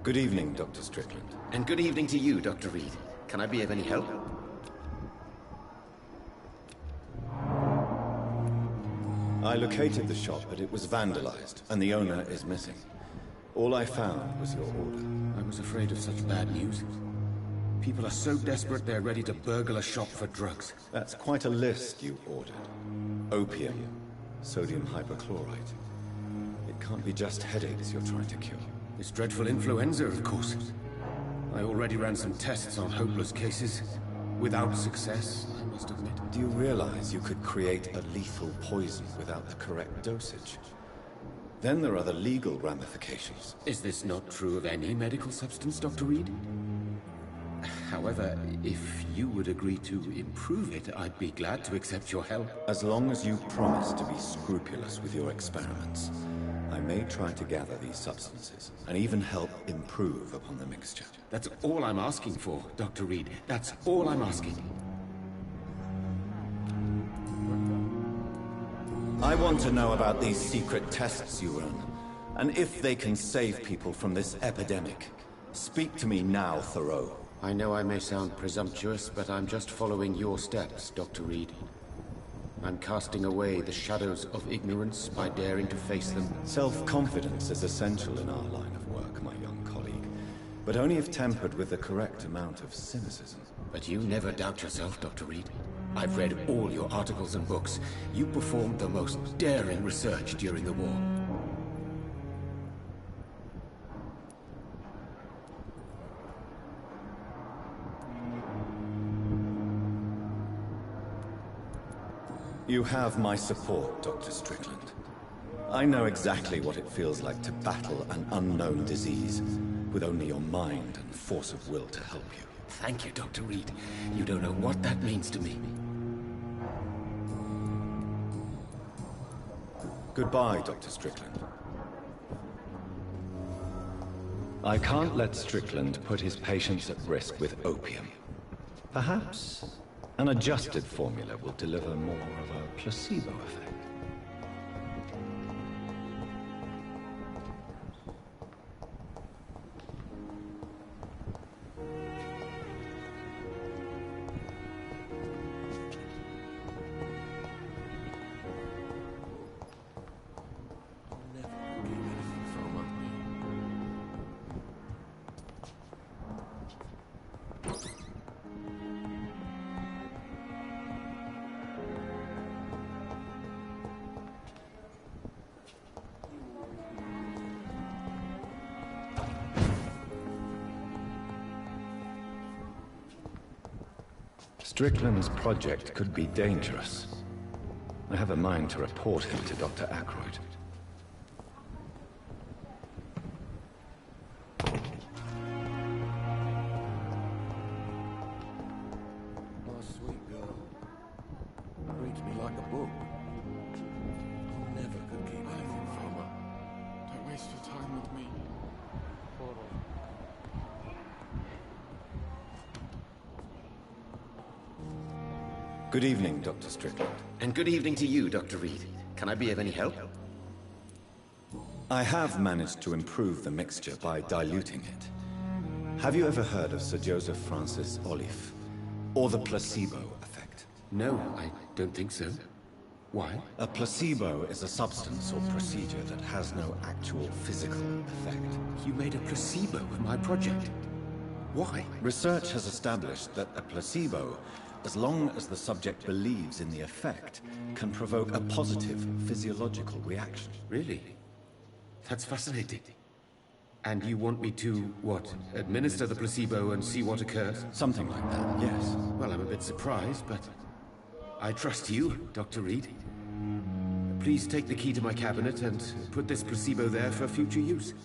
Good evening, Dr. Strickland. And good evening to you, Dr. Reed. Can I be of any help? I located the shop, but it was vandalized, and the owner is missing. All I found was your order. I was afraid of such bad news. People are so desperate they're ready to burgle a shop for drugs. That's quite a list you ordered. Opium, sodium hypochlorite. It can't be just headaches you're trying to cure. This dreadful influenza, of course. I already ran some tests on hopeless cases. Without success, I must admit. Do you realize you could create a lethal poison without the correct dosage? Then there are the legal ramifications. Is this not true of any medical substance, Dr. Reed? However, if you would agree to improve it, I'd be glad to accept your help. As long as you promise to be scrupulous with your experiments, I may try to gather these substances, and even help improve upon the mixture. That's all I'm asking for, Dr. Reed. That's all I'm asking. I want to know about these secret tests you run, and if they can save people from this epidemic. Speak to me now, Thoreau. I know I may sound presumptuous, but I'm just following your steps, Dr. Reed. I'm casting away the shadows of ignorance by daring to face them. Self-confidence is essential in our line of work, my young colleague, but only if tempered with the correct amount of cynicism. But you never doubt yourself, Dr. Reed. I've read all your articles and books. You performed the most daring research during the war. You have my support, Dr. Strickland. I know exactly what it feels like to battle an unknown disease with only your mind and force of will to help you. Thank you, Dr. Reed. You don't know what that means to me. Goodbye, Dr. Strickland. I can't let Strickland put his patients at risk with opium. Perhaps an adjusted formula will deliver more of a placebo effect. Strickland's project could be dangerous. I have a mind to report him to Dr. Ackroyd. My sweet girl. Reads me like a book. Never could keep anything from her. Don't waste your time with me. Good evening, Dr. Strickland. And good evening to you, Dr. Reed. Can I be of any help? I have managed to improve the mixture by diluting it. Have you ever heard of Sir Joseph Francis Olive? Or the placebo effect? No, I don't think so. Why? A placebo is a substance or procedure that has no actual physical effect. You made a placebo with my project. Why? Research has established that a placebo, as long as the subject believes in the effect, can provoke a positive physiological reaction. Really? That's fascinating. And you want me to, what, administer the placebo and see what occurs? Something like that, yes. Well, I'm a bit surprised, but I trust you, Dr. Reed. Please take the key to my cabinet and put this placebo there for future use.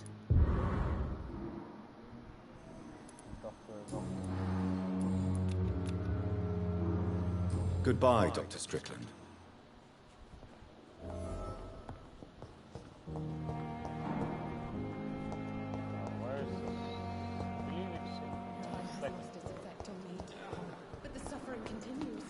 Goodbye, Dr. Strickland. But the suffering continues.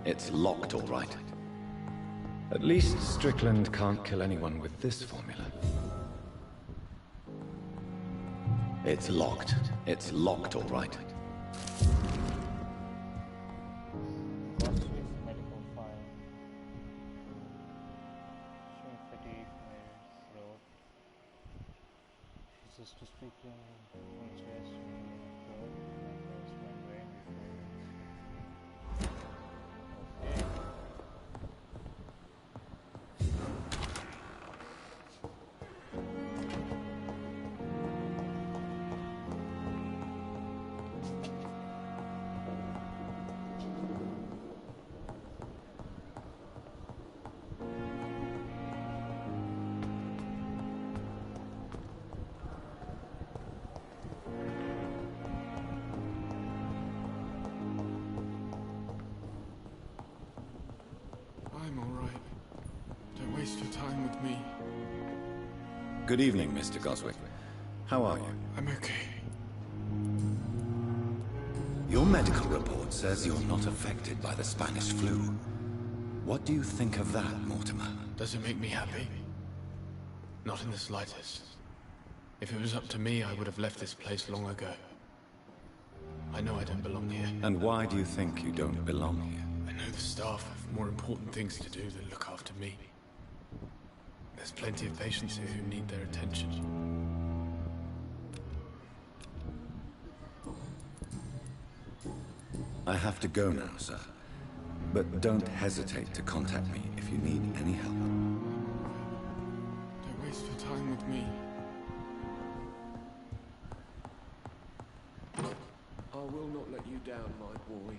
It's locked, all right. At least Strickland can't kill anyone with this formula. It's locked. It's locked, all right. Costly medical file. Showing fatigue, throat. Resist to speaking on chest, throat, mucous membrane before. Okay. I'm all right. Don't waste your time with me. Good evening, Mr. Goswick. How are you? I'm okay. Your medical report says you're not affected by the Spanish flu. What do you think of that, Mortimer? Does it make me happy? Not in the slightest. If it was up to me, I would have left this place long ago. I know I don't belong here. And why do you think you don't belong here? I know the staff have more important things to do than look after me. There's plenty of patients here who need their attention. I have to go now, sir. But don't hesitate to contact me if you need any help. Don't waste your time with me. I will not let you down, my boy.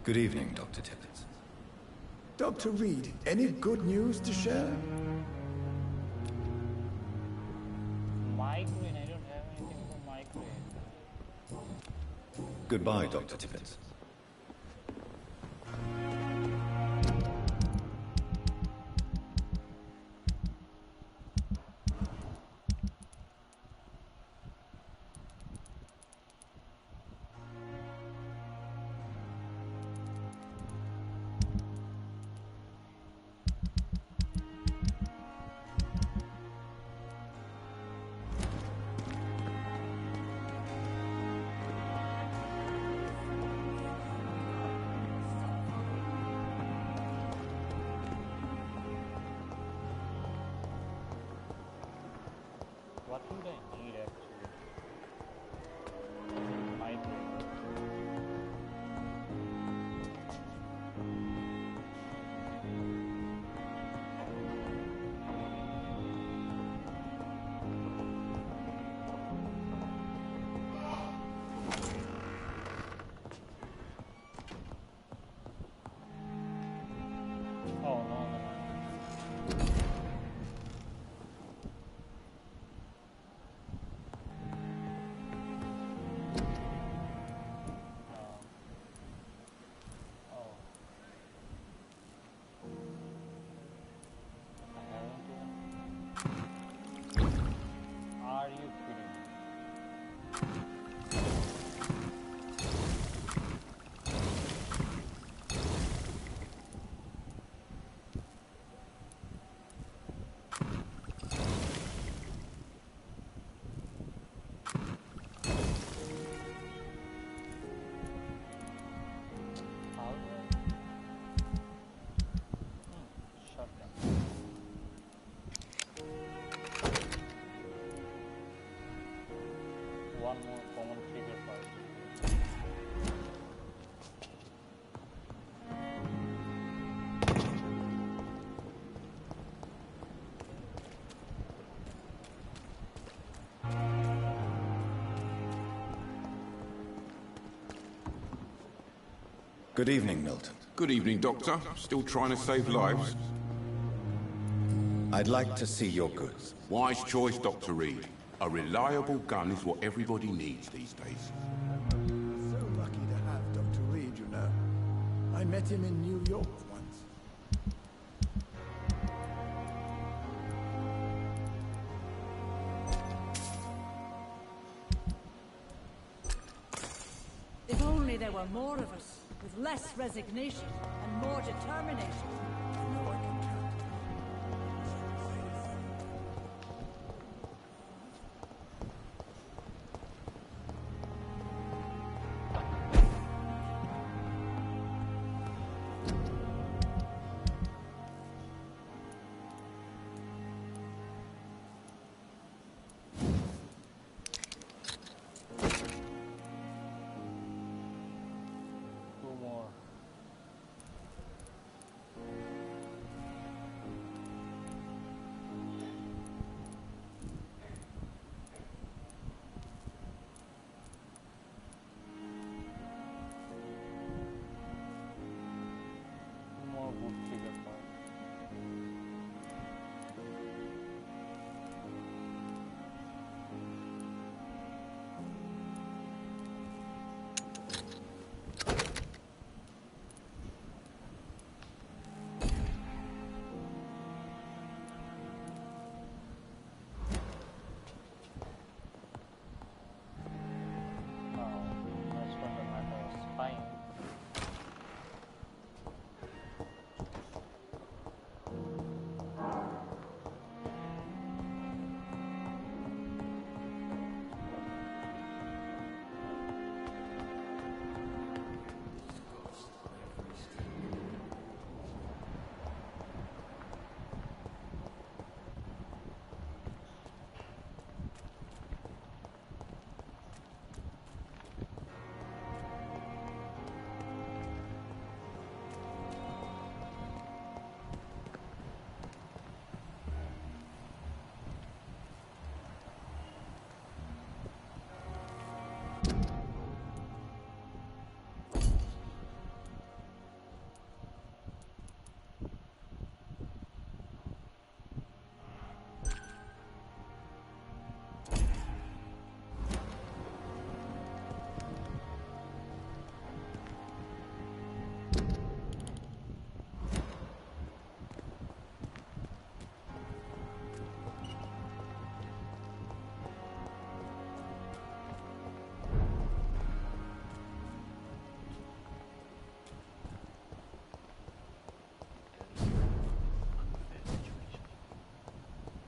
Good evening, Dr. Tibbets. Dr. Reed, any good news to share? Migraine. I don't have anything for migraine. Goodbye, Dr. Tibbets. What would I need actually? Migraine. Oh no, no, no. Good evening, Milton. Good evening, Doctor. Still trying to save lives? I'd like to see your goods. Wise choice, Dr. Reed. A reliable gun is what everybody needs these days. So lucky to have Dr. Reed, you know. I met him in New York once. If only there were more of us, with less resignation and more determination. I know I can count. Two more. Two more wood figure cards. Now, next one the matter is spying.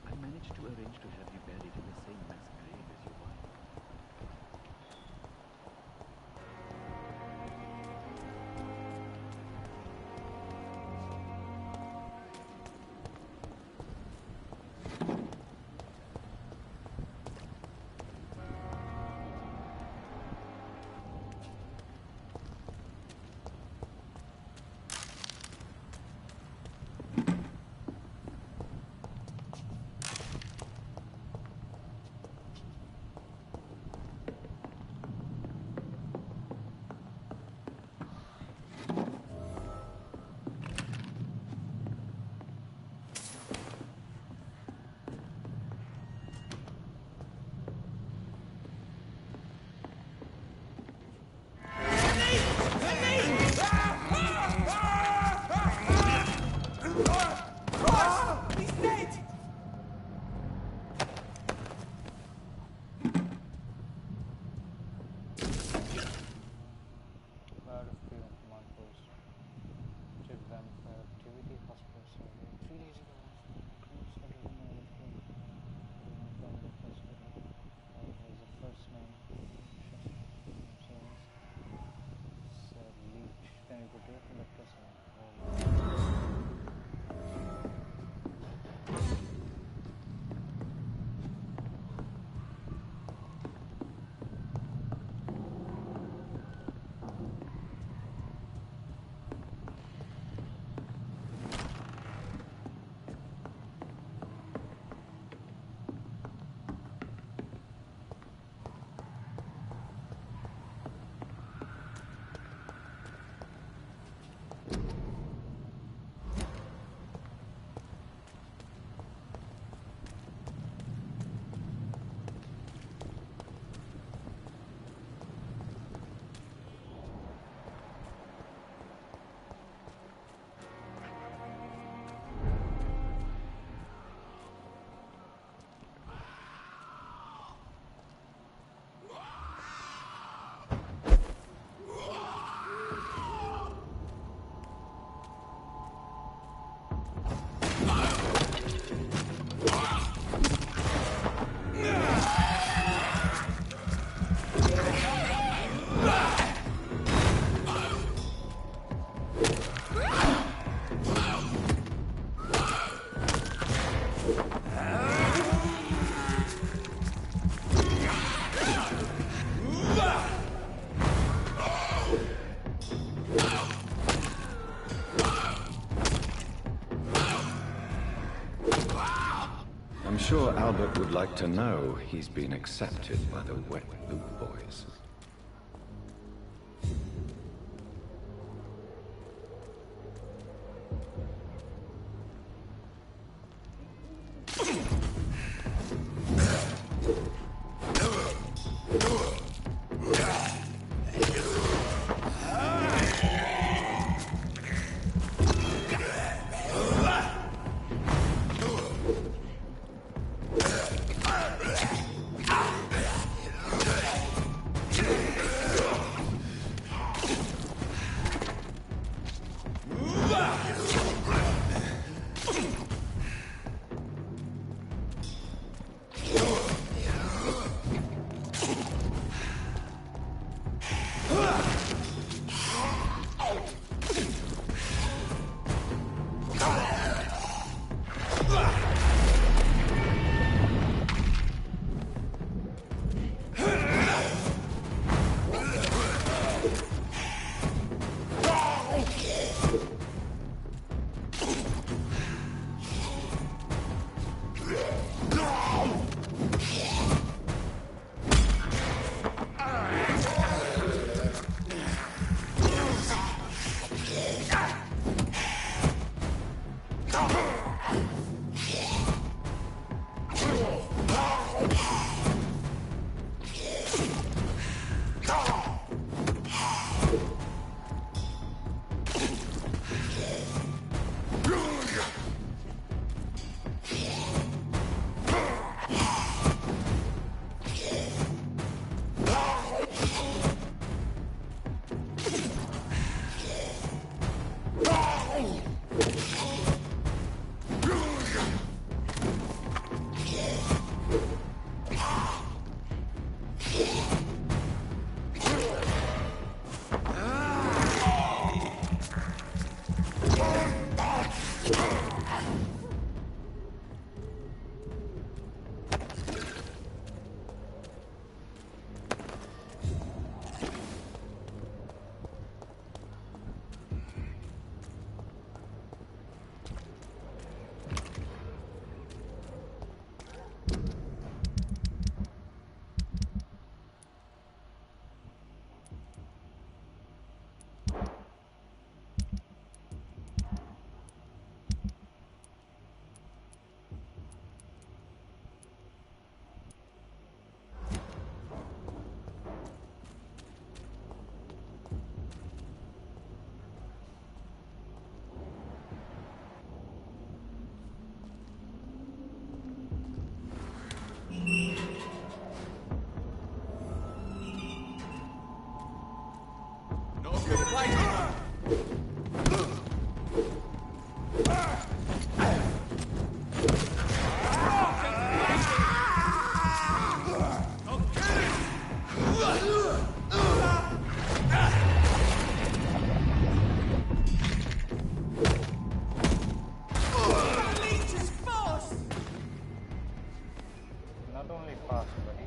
I managed to arrange to have you buried in the same mass grave as your wife. Battlefield command post. Check Vampyr activity, hospital survey. 3 days ago, troops had taken over from permanent hospital. Was the first name. Sir Leech. Can you go direct to the president? sure Albert would like to know he's been accepted by the Wet Boot Boys. Not only fast, buddy.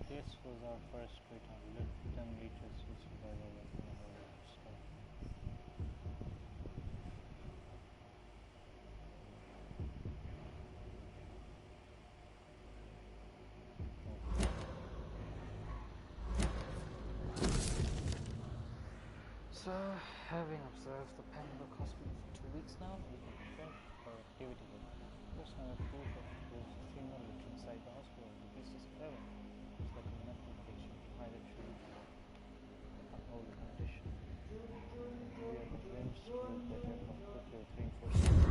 This was our first great hunt. Let them reach us with survival weapon and all that stuff. So, having observed the Pembroke Hospital for 2 weeks now, we can confirm productivity here. There's no proof of there's a female lived inside the hospital. The case is clever. It's like a mental patient, either treated for a whole condition. We are convinced that you have completely with reinforcement.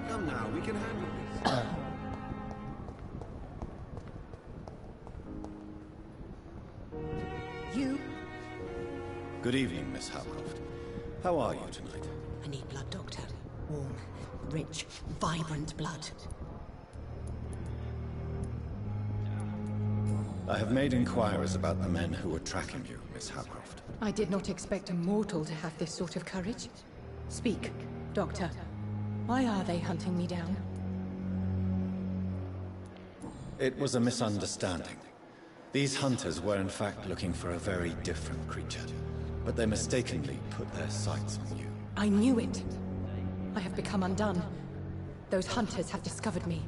Come now, we can handle this. You? Good evening, Miss Howcroft. How are you tonight? I need blood, Doctor. Warm, rich, vibrant blood. I have made inquiries about the men who were tracking you, Miss Howcroft. I did not expect a mortal to have this sort of courage. Speak, Doctor. Why are they hunting me down? It was a misunderstanding. These hunters were in fact looking for a very different creature, but they mistakenly put their sights on you. I knew it. I have become undone. Those hunters have discovered me,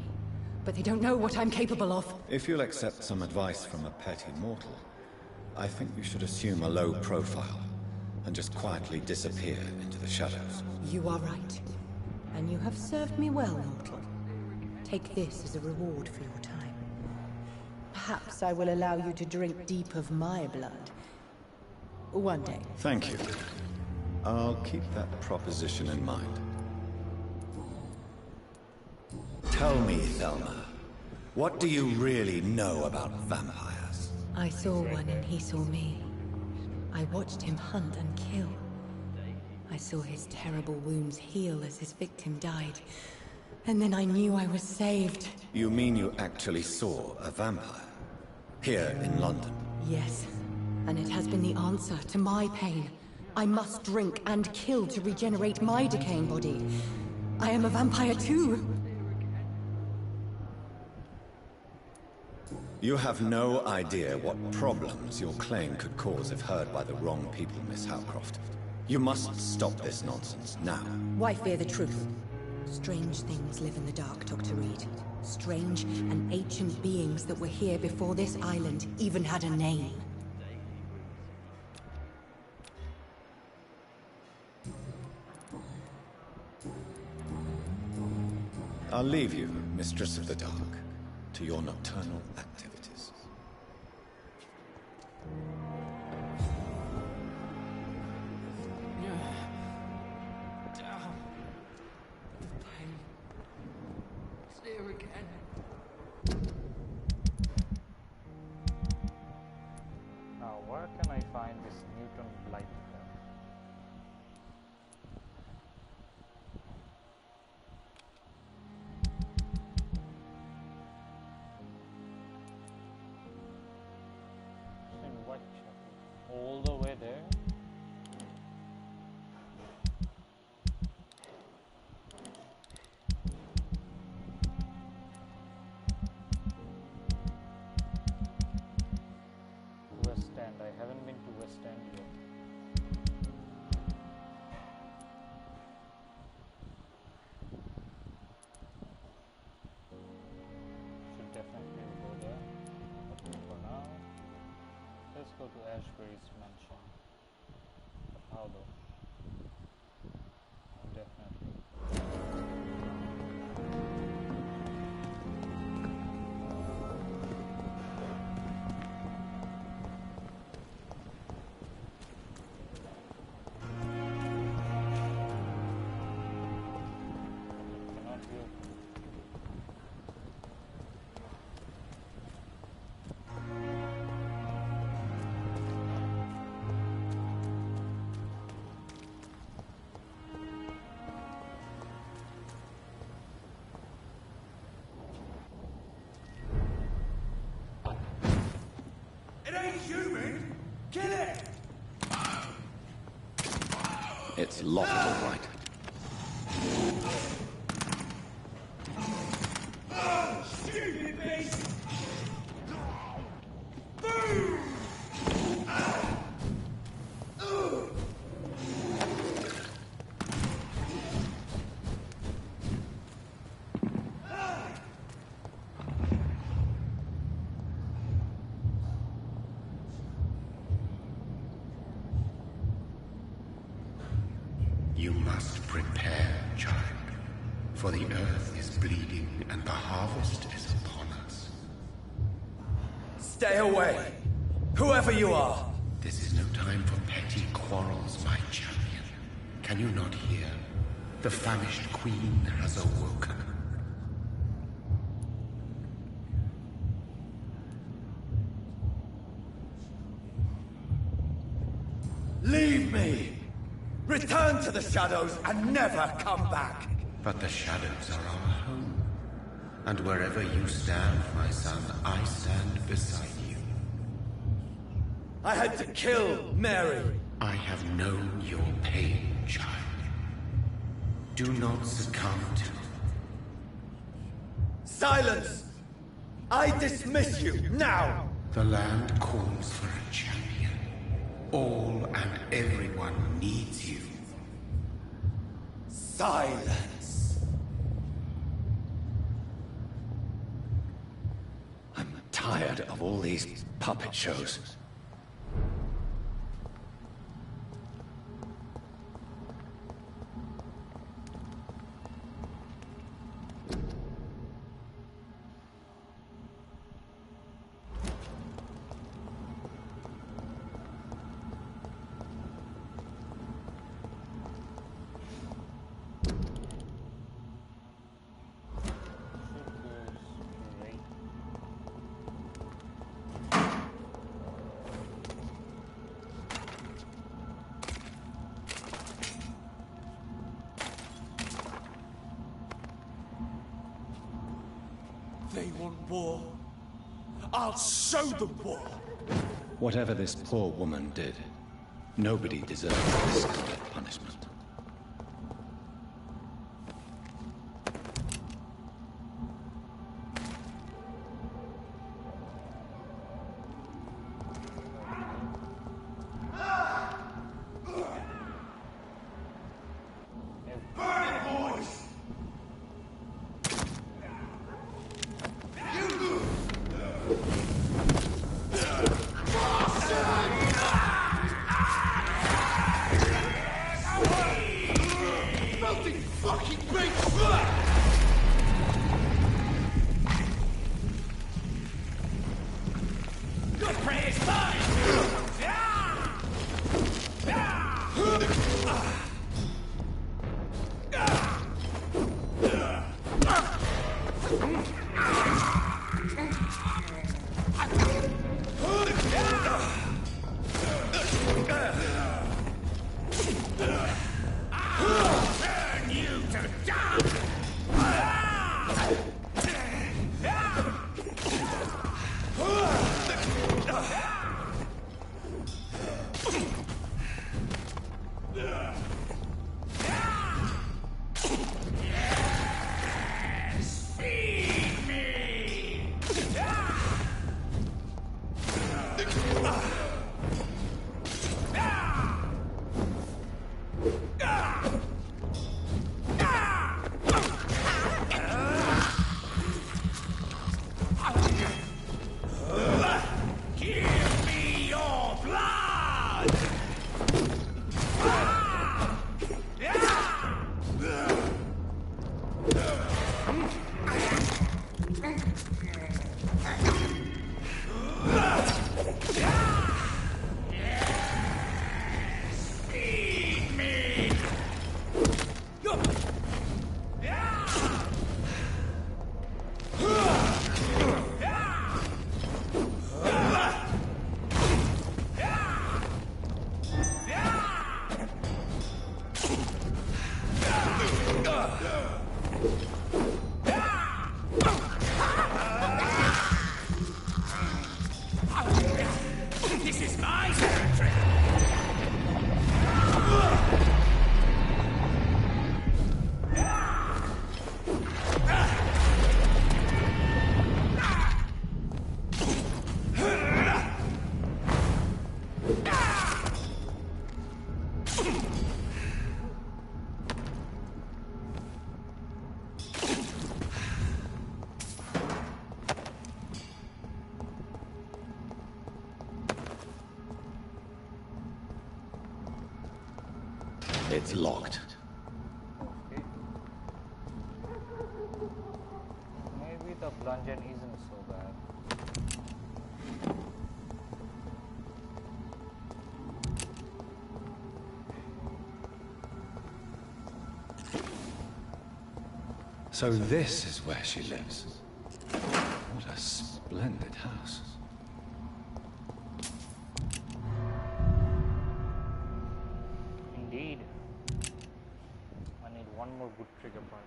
but they don't know what I'm capable of. If you'll accept some advice from a petty mortal, I think you should assume a low profile and just quietly disappear into the shadows. You are right. And you have served me well, mortal. Take this as a reward for your time. Perhaps I will allow you to drink deep of my blood. One day. Thank you. I'll keep that proposition in mind. Tell me, Thelma, what do you really know about vampires? I saw one and he saw me. I watched him hunt and kill. I saw his terrible wounds heal as his victim died. And then I knew I was saved. You mean you actually saw a vampire? Here in London? Yes. And it has been the answer to my pain. I must drink and kill to regenerate my decaying body. I am a vampire too. You have no idea what problems your claim could cause if heard by the wrong people, Miss Howcroft. You must stop this nonsense now. Why fear the truth? Strange things live in the dark, Dr. Reed. Strange and ancient beings that were here before this island even had a name. I'll leave you, Mistress of the Dark, to your nocturnal activities. Now, where can I find this Newton blight? In Whitechapel, all the way there. West End. I haven't been to West End yet. Should definitely go there. But for now, let's go to Ashbury's mansion. how though? Definitely. Cannot be opened. It's locked, all right. Stupid beast! You must prepare, child, for the earth is bleeding and the harvest is upon us. Stay away! Whoever you are! This is no time for petty quarrels, my champion. Can you not hear? The famished queen has awoken. Leave me! Return to the shadows and never come back! But the shadows are our home. And wherever you stand, my son, I stand beside you. I had to kill Mary! I have known your pain, child. Do not succumb to it. Silence! I dismiss you, now! The land calls for a champion. All and everyone needs you. Silence! I'm tired of all these puppet shows. They want war. I'll show them war! Whatever this poor woman did, nobody deserves this scarlet punishment. Come on! This is my territory! It's locked. Okay. Maybe the bludgeon isn't so bad. So this is where she lives. What a splendid house. Indeed. I need one more good trigger part.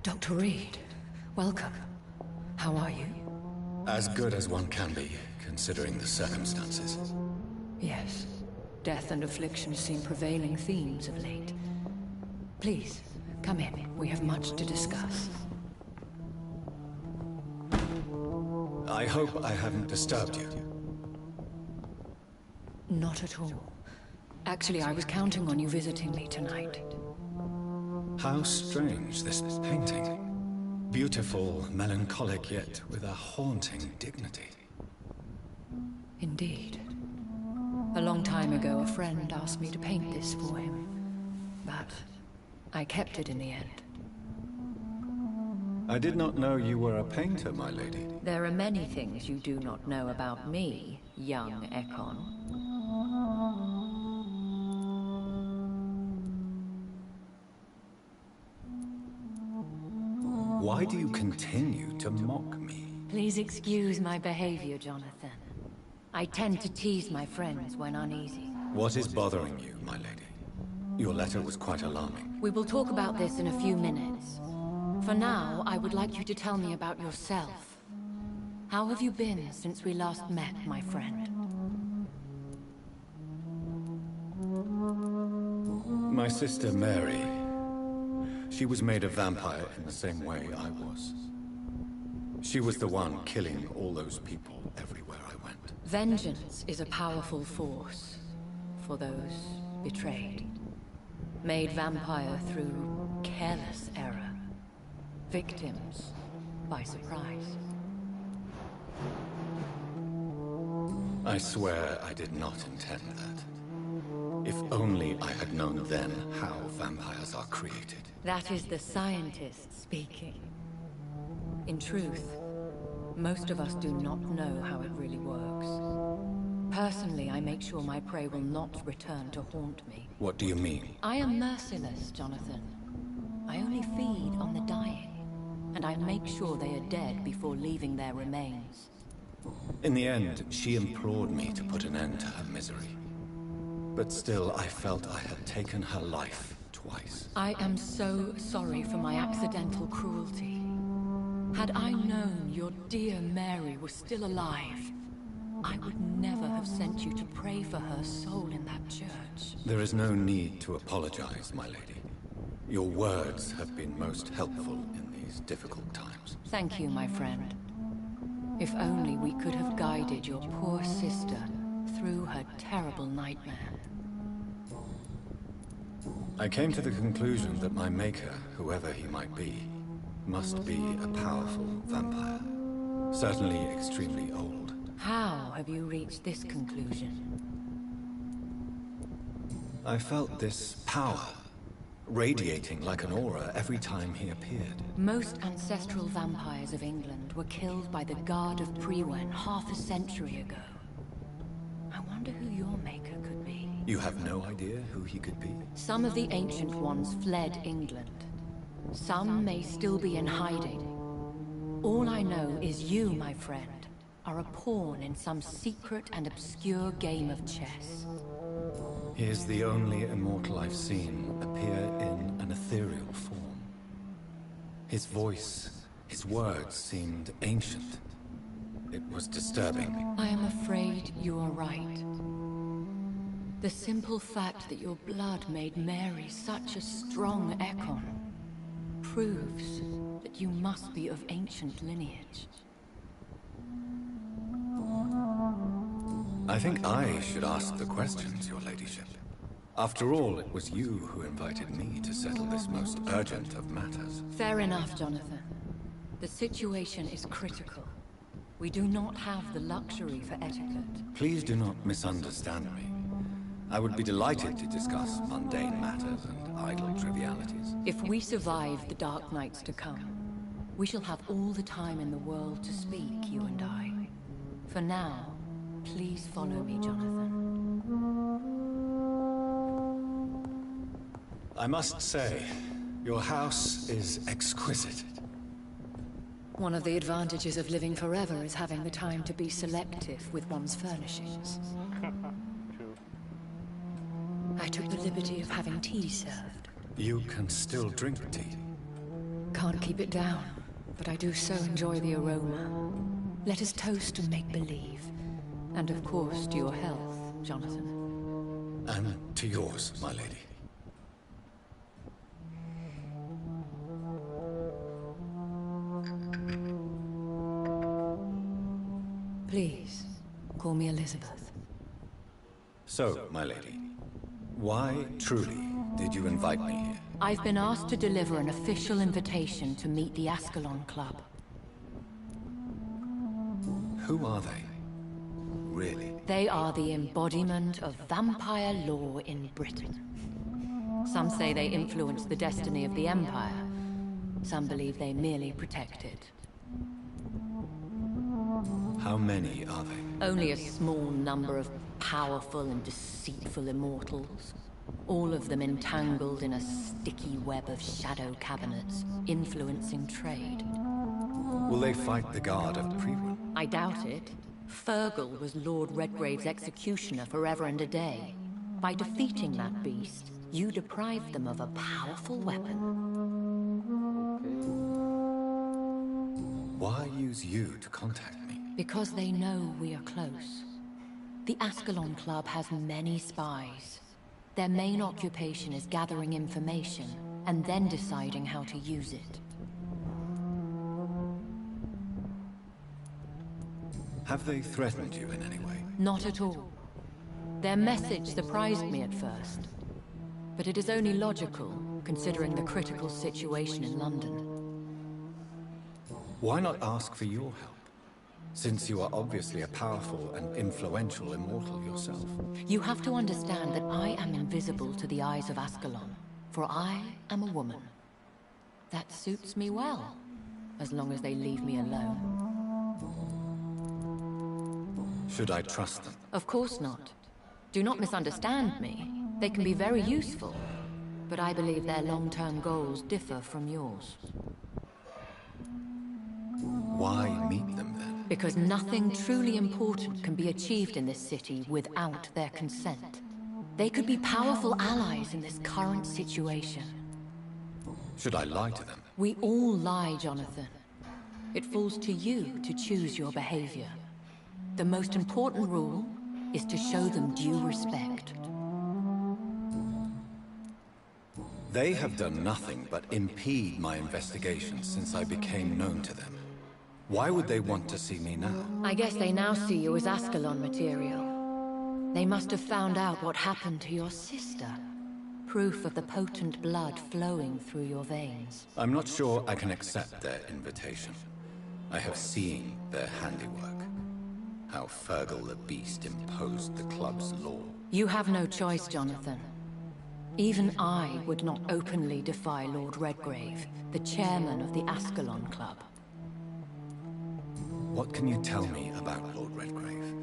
Dr. Reed, welcome. How are you? As good as one can be, considering the circumstances. Yes. Death and affliction seem prevailing themes of late. Please, come in. We have much to discuss. I hope I haven't disturbed you. Not at all. Actually, I was counting on you visiting me tonight. How strange, this painting. Beautiful, melancholic, yet with a haunting dignity. Indeed. A long time ago, a friend asked me to paint this for him. But I kept it in the end. I did not know you were a painter, my lady. There are many things you do not know about me, young Ekon. Why do you continue to mock me? Please excuse my behavior, Jonathan. I tend to tease my friends when uneasy. What is bothering you, my lady? Your letter was quite alarming. We will talk about this in a few minutes. For now, I would like you to tell me about yourself. How have you been since we last met, my friend? My sister Mary. She was made a vampire in the same way I was. She was the one killing all those people everywhere I went. Vengeance is a powerful force for those betrayed. Made vampire through careless error. Victims by surprise. I swear I did not intend that. If only I had known then how vampires are created. That is the scientist speaking. In truth, most of us do not know how it really works. Personally, I make sure my prey will not return to haunt me. What do you mean? I am merciless, Jonathan. I only feed on the dying, and I make sure they are dead before leaving their remains. In the end, she implored me to put an end to her misery. But still, I felt I had taken her life twice. I am so sorry for my accidental cruelty. Had I known your dear Mary was still alive, I would never have sent you to pray for her soul in that church. There is no need to apologize, my lady. Your words have been most helpful in these difficult times. Thank you, my friend. If only we could have guided your poor sister through her terrible nightmare. I came to the conclusion that my maker, whoever he might be, must be a powerful vampire. Certainly extremely old. How have you reached this conclusion? I felt this power radiating like an aura every time he appeared. Most ancestral vampires of England were killed by the Guard of Priwen half a century ago. I wonder who your maker could be. You have no idea who he could be? Some of the ancient ones fled England. Some may still be in hiding. All I know is you, my friend, are a pawn in some secret and obscure game of chess. He is the only immortal I've seen appear in an ethereal form. His voice, his words seemed ancient. It was disturbing. I am afraid you are right. The simple fact that your blood made Mary such a strong Ekon proves that you must be of ancient lineage. I think I should ask the questions, your ladyship. After all, it was you who invited me to settle this most urgent of matters. Fair enough, Jonathan. The situation is critical. We do not have the luxury for etiquette. Please do not misunderstand me. I would be delighted to discuss mundane matters and idle trivialities. If we survive the dark nights to come, we shall have all the time in the world to speak, you and I. For now, please follow me, Jonathan. I must say, your house is exquisite. One of the advantages of living forever is having the time to be selective with one's furnishings. True. I took the liberty of having tea served. You can still drink tea. Can't keep it down, but I do so enjoy the aroma. Let us toast to make-believe. And of course to your health, Jonathan. And to yours, my lady. Please, call me Elizabeth. So, my lady, why truly did you invite me here? I've been asked to deliver an official invitation to meet the Ascalon Club. Who are they? Really? They are the embodiment of vampire law in Britain. Some say they influence the destiny of the Empire. Some believe they merely protect it. How many are they? Only a small number of powerful and deceitful immortals. All of them entangled in a sticky web of shadow cabinets, influencing trade. Will they fight the Guard of Priwen? I doubt it. Fergal was Lord Redgrave's executioner forever and a day. By defeating that beast, you deprived them of a powerful weapon. Why use you to contact me? Because they know we are close. The Ascalon Club has many spies. Their main occupation is gathering information, and then deciding how to use it. Have they threatened you in any way? Not at all. Their message surprised me at first. But it is only logical, considering the critical situation in London. Why not ask for your help? Since you are obviously a powerful and influential immortal yourself. You have to understand that I am invisible to the eyes of Ascalon, for I am a woman. That suits me well, as long as they leave me alone. Should I trust them? Of course not. Do not misunderstand me. They can be very useful, but I believe their long-term goals differ from yours. Why meet them then? Because nothing truly important can be achieved in this city without their consent. They could be powerful allies in this current situation. Should I lie to them? We all lie, Jonathan. It falls to you to choose your behavior. The most important rule is to show them due respect. They have done nothing but impede my investigation since I became known to them. Why would they want to see me now? I guess they now see you as Ascalon material. They must have found out what happened to your sister. Proof of the potent blood flowing through your veins. I'm not sure I can accept their invitation. I have seen their handiwork. How Fergal the Beast imposed the club's law. You have no choice, Jonathan. Even I would not openly defy Lord Redgrave, the chairman of the Ascalon Club. What can you tell me about Lord Redgrave?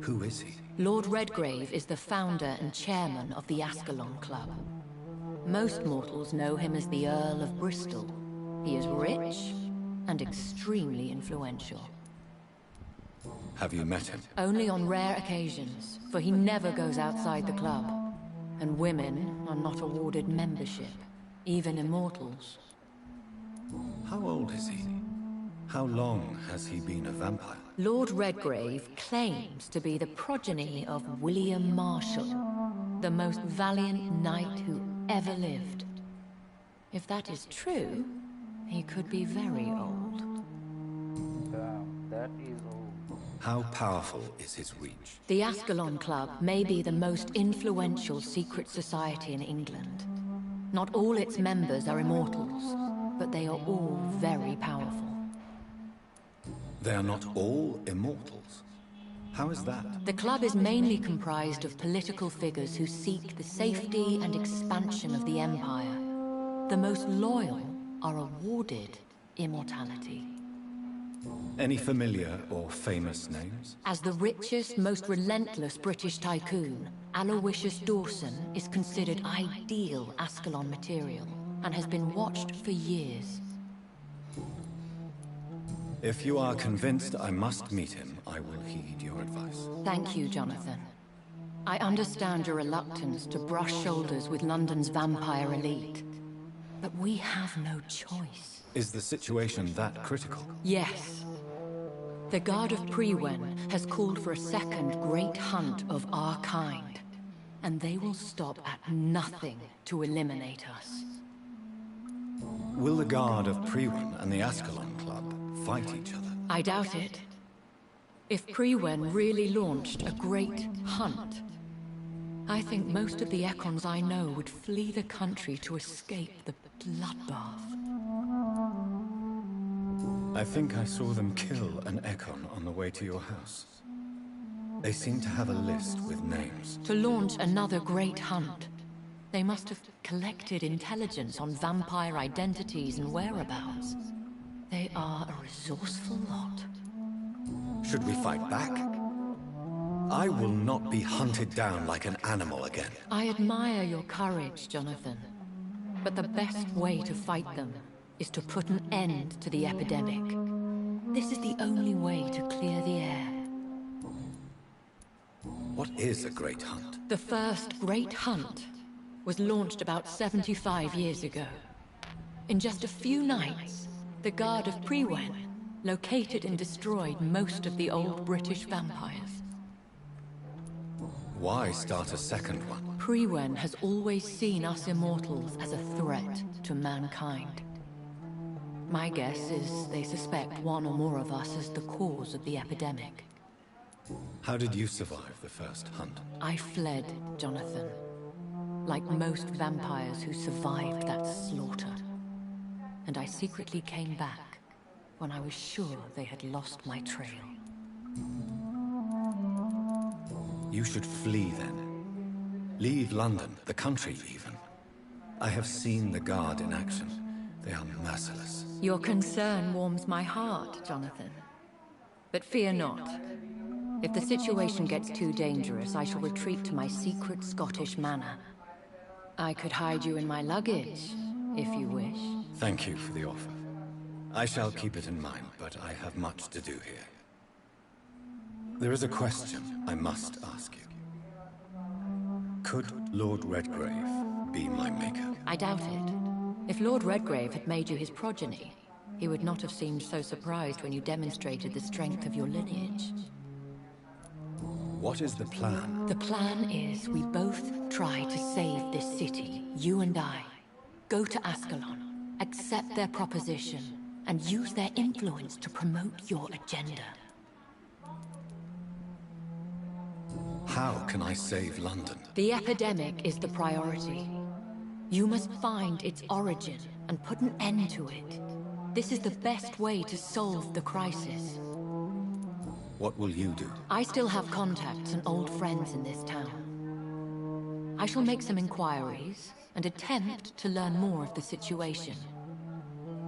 Who is he? Lord Redgrave is the founder and chairman of the Ascalon Club. Most mortals know him as the Earl of Bristol. He is rich and extremely influential. Have you met him? Only on rare occasions, for he never goes outside the club. And women are not awarded membership, even immortals. How old is he? How long has he been a vampire? Lord Redgrave claims to be the progeny of William Marshall, the most valiant knight who ever lived. If that is true, he could be very old. Damn, that is old. How powerful is his reach? The Ascalon Club may be the most influential secret society in England. Not all its members are immortals, but they are all very powerful. They are not all immortals. How is that? The club is mainly comprised of political figures who seek the safety and expansion of the Empire. The most loyal are awarded immortality. Any familiar or famous names? As the richest, most relentless British tycoon, Aloysius Dawson is considered ideal Ascalon material and has been watched for years. If you are convinced I must meet him, I will heed your advice. Thank you, Jonathan. I understand your reluctance to brush shoulders with London's vampire elite, but we have no choice. Is the situation that critical? Yes. The Guard of Prewen has called for a second great hunt of our kind, and they will stop at nothing to eliminate us. Will the Guard of Prewen and the Ascalon Club fight each other? I doubt it. If Prewen really launched a great hunt, I think most of the Ekons I know would flee the country to escape the bloodbath. I think I saw them kill an Ekon on the way to your house. They seem to have a list with names. To launch another great hunt, they must have collected intelligence on vampire identities and whereabouts. They are a resourceful lot. Should we fight back? I will not be hunted down like an animal again. I admire your courage, Jonathan. But the best way to fight them is to put an end to the epidemic. This is the only way to clear the air. What is a great hunt? The first great hunt was launched about 75 years ago. In just a few nights, the Guard of Prewen located and destroyed most of the old British vampires. Why start a second one? Prewen has always seen us immortals as a threat to mankind. My guess is they suspect one or more of us as the cause of the epidemic. How did you survive the first hunt? I fled, Jonathan. Like most vampires who survived that slaughter. And I secretly came back when I was sure they had lost my trail. You should flee then. Leave London, the country even. I have seen the Guard in action. They are merciless. Your concern warms my heart, Jonathan. But fear not. If the situation gets too dangerous, I shall retreat to my secret Scottish manor. I could hide you in my luggage, if you wish. Thank you for the offer. I shall keep it in mind, but I have much to do here. There is a question I must ask you. Could Lord Redgrave be my maker? I doubt it. If Lord Redgrave had made you his progeny, he would not have seemed so surprised when you demonstrated the strength of your lineage. What is the plan? The plan is we both try to save this city, you and I. Go to Ascalon, accept their proposition, and use their influence to promote your agenda. How can I save London? The epidemic is the priority. You must find its origin and put an end to it. This is the best way to solve the crisis. What will you do? I still have contacts and old friends in this town. I shall make some inquiries and attempt to learn more of the situation.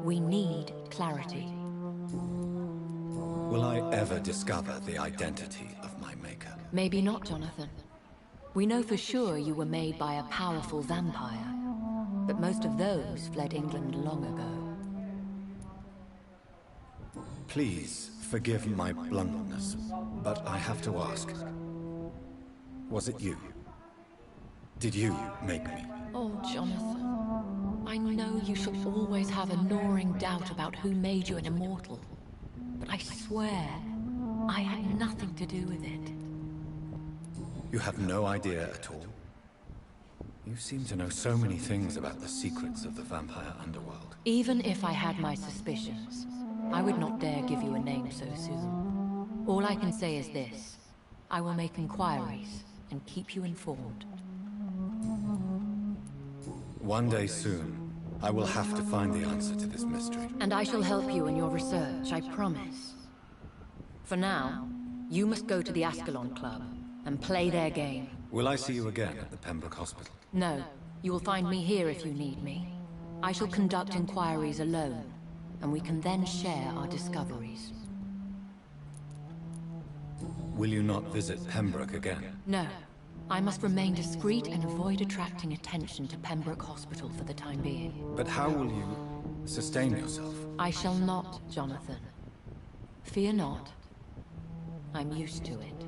We need clarity. Will I ever discover the identity of my maker? Maybe not, Jonathan. We know for sure you were made by a powerful vampire, but most of those fled England long ago. Please forgive my bluntness, but I have to ask. Was it you? Did you make me? Oh, Jonathan. I know you should always have a gnawing doubt about who made you an immortal. But I swear, I had nothing to do with it. You have no idea at all? You seem to know so many things about the secrets of the vampire underworld. Even if I had my suspicions, I would not dare give you a name so soon. All I can say is this. I will make inquiries and keep you informed. One day soon, I will have to find the answer to this mystery. And I shall help you in your research, I promise. For now, you must go to the Ascalon Club and play their game. Will I see you again at the Pembroke Hospital? No, you will find me here if you need me. I shall conduct inquiries alone, and we can then share our discoveries. Will you not visit Pembroke again? No. I must remain discreet and avoid attracting attention to Pembroke Hospital for the time being. But how will you sustain yourself? I shall not, Jonathan. Fear not. I'm used to it.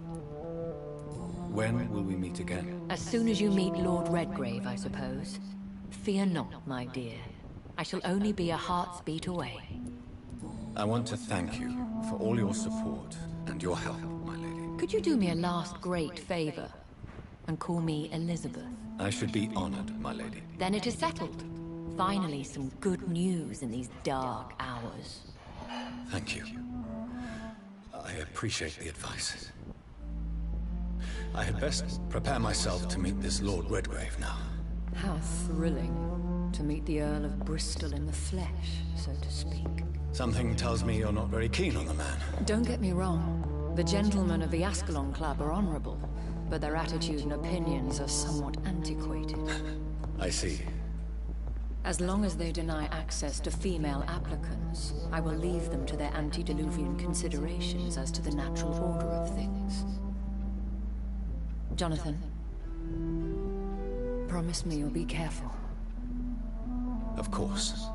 When will we meet again? As soon as you meet Lord Redgrave, I suppose. Fear not, my dear. I shall only be a heart's beat away. I want to thank you for all your support and your help, my lady. Could you do me a last great favor? And call me Elizabeth? I should be honored, my lady. Then it is settled. Finally, some good news in these dark hours. Thank you. I appreciate the advice. I had best prepare myself to meet this Lord Redgrave now. How thrilling to meet the Earl of Bristol in the flesh, so to speak. Something tells me you're not very keen on the man. Don't get me wrong. The gentlemen of the Ascalon Club are honorable, but their attitude and opinions are somewhat antiquated. I see. As long as they deny access to female applicants, I will leave them to their antediluvian considerations as to the natural order of things. Jonathan, promise me you'll be careful. Of course.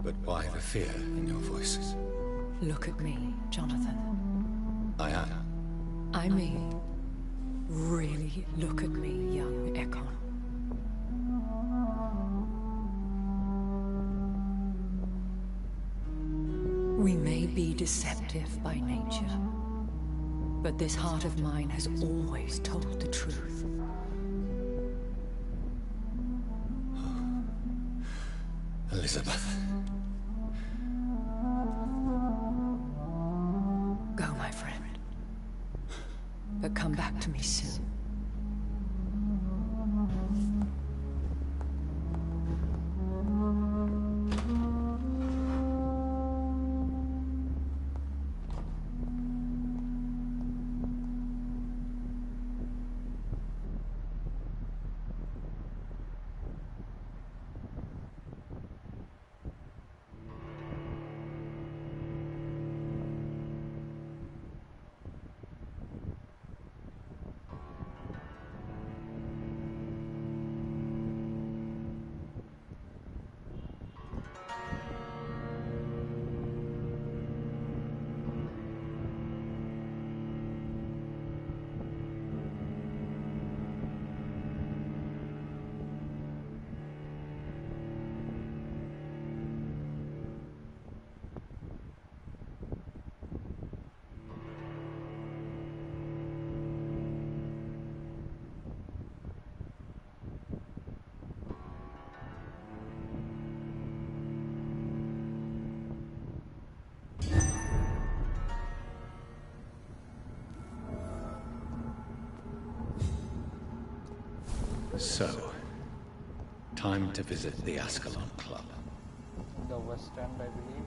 But why the fear in your voice? Look at me, Jonathan. I am. I mean, really look at me, young Ekon. We may be deceptive by nature, but this heart of mine has always told the truth. Elizabeth. Go, my friend. But come back to me soon. So, time to visit the Ascalon Club. The West End, I believe.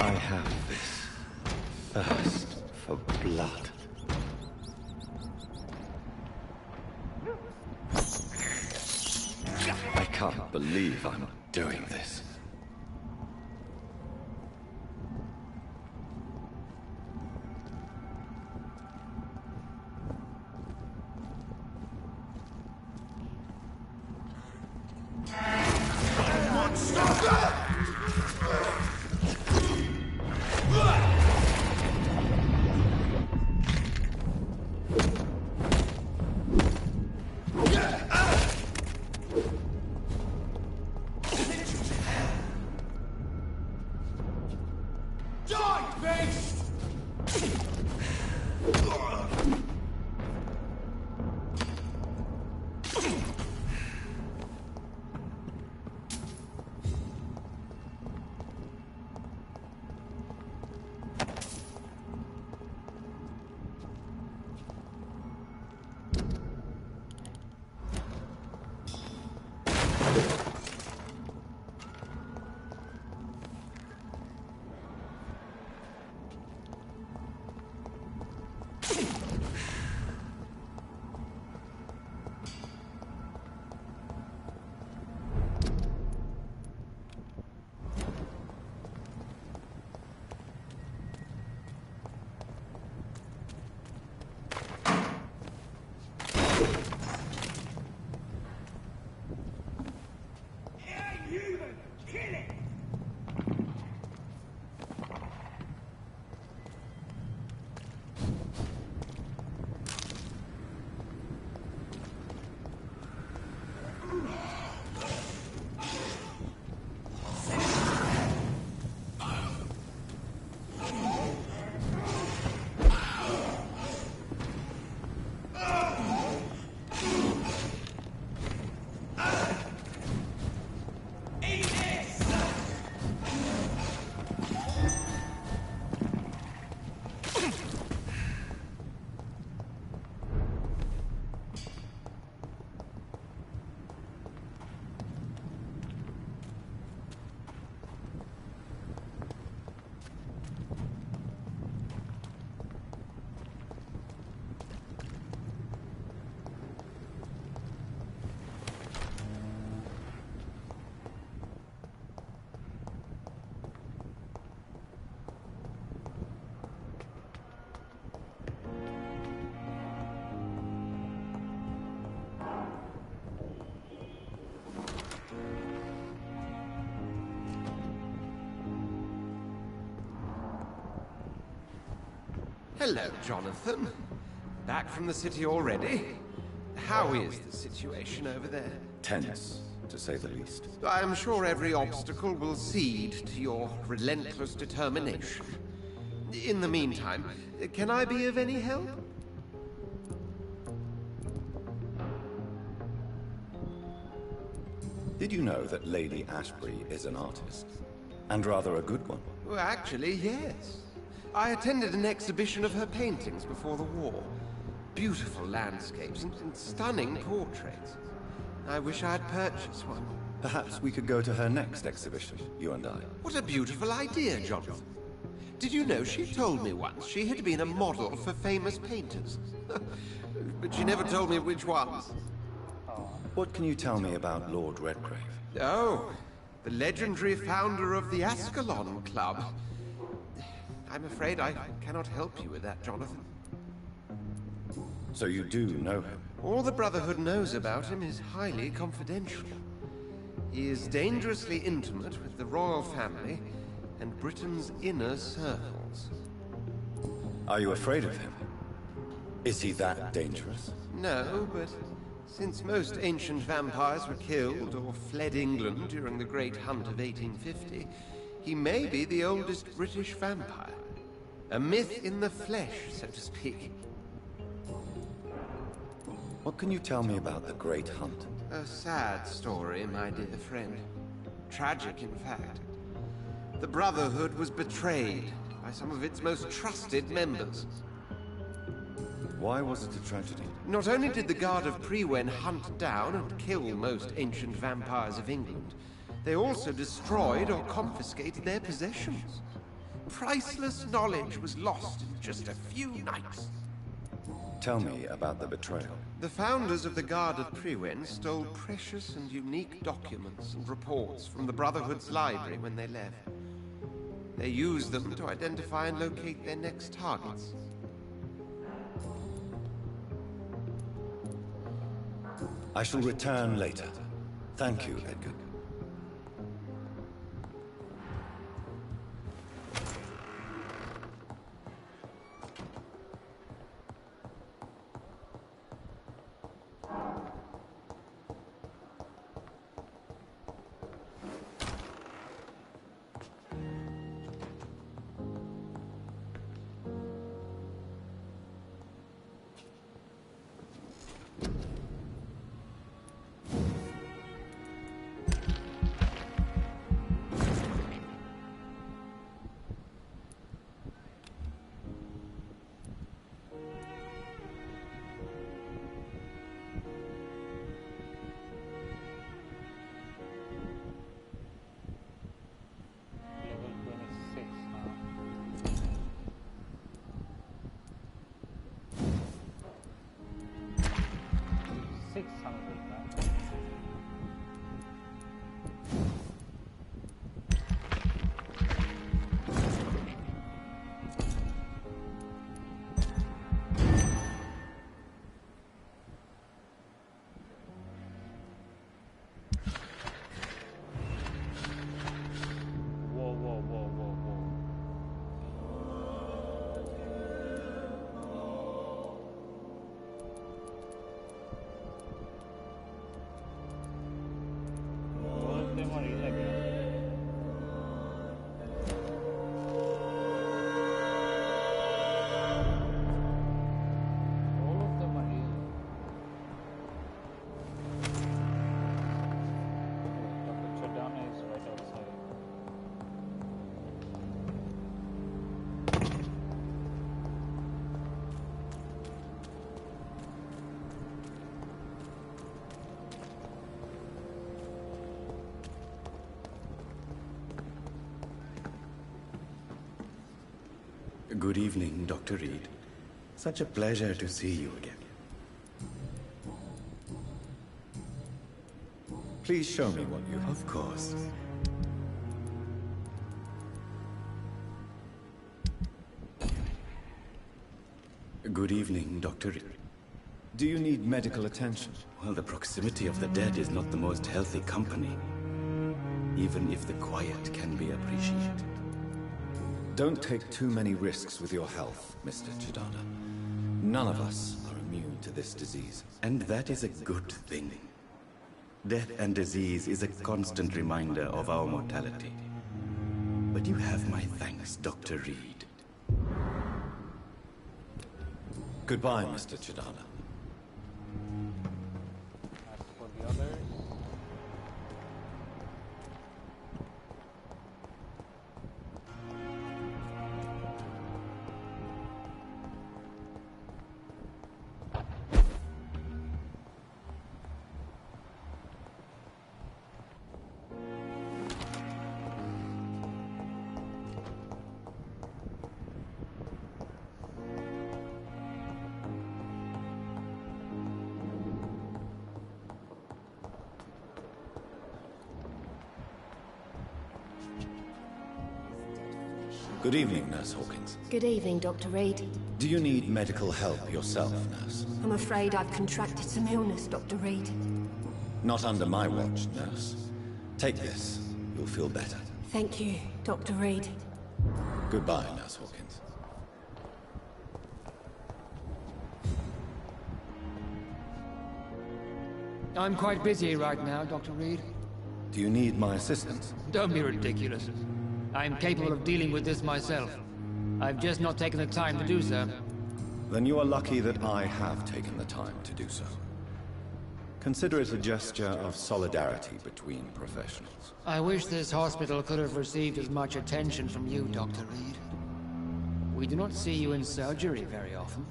I have this thirst for blood. I can't believe I'm doing this. Hello, Jonathan. Back from the city already? How is the situation over there? Tense, to say the least. I am sure every obstacle will cede to your relentless determination. In the meantime, can I be of any help? Did you know that Lady Ashbury is an artist? And rather a good one. Well, actually, yes. I attended an exhibition of her paintings before the war. Beautiful landscapes and stunning portraits. I wish I'd purchased one. Perhaps we could go to her next exhibition, you and I. What a beautiful idea, Jonathan. Did you know she told me once she had been a model for famous painters? But she never told me which ones. What can you tell me about Lord Redgrave? Oh, the legendary founder of the Ascalon Club. I'm afraid I cannot help you with that, Jonathan. So you do know him? All the Brotherhood knows about him is highly confidential. He is dangerously intimate with the royal family and Britain's inner circles. Are you afraid of him? Is he that dangerous? No, but since most ancient vampires were killed or fled England during the Great Hunt of 1850, he may be the oldest British vampire. A myth in the flesh, so to speak. What can you tell me about the Great Hunt? A sad story, my dear friend. Tragic, in fact. The Brotherhood was betrayed by some of its most trusted members. Why was it a tragedy? Not only did the Guard of Prewen hunt down and kill most ancient vampires of England, they also destroyed or confiscated their possessions. Priceless knowledge was lost in just a few nights. Tell me about the betrayal. The founders of the Guard of Prewen stole precious and unique documents and reports from the Brotherhood's library when they left. They used them to identify and locate their next targets. I shall return later. Thank you, Edgar. Good evening, Dr. Reed. Such a pleasure to see you again. Please show me what you have. Of course. Good evening, Dr. Reed. Do you need medical attention? Well, the proximity of the dead is not the most healthy company, even if the quiet can be appreciated. Don't take too many risks with your health, Mr. Chidana. None of us are immune to this disease. And that is a good thing. Death and disease is a constant reminder of our mortality. But you have my thanks, Dr. Reed. Goodbye, Mr. Chidana. As for the others, Good evening, Nurse Hawkins. Good evening, Dr. Reed. Do you need medical help yourself, Nurse? I'm afraid I've contracted some illness, Dr. Reed. Not under my watch, Nurse. Take this. You'll feel better. Thank you, Dr. Reed. Goodbye, Nurse Hawkins. I'm quite busy right now, Dr. Reed. Do you need my assistance? Don't be ridiculous. I'm capable of dealing with this myself. I've just not taken the time to do so. Then you are lucky that I have taken the time to do so. Consider it a gesture of solidarity between professionals. I wish this hospital could have received as much attention from you, Dr. Reed. We do not see you in surgery very often.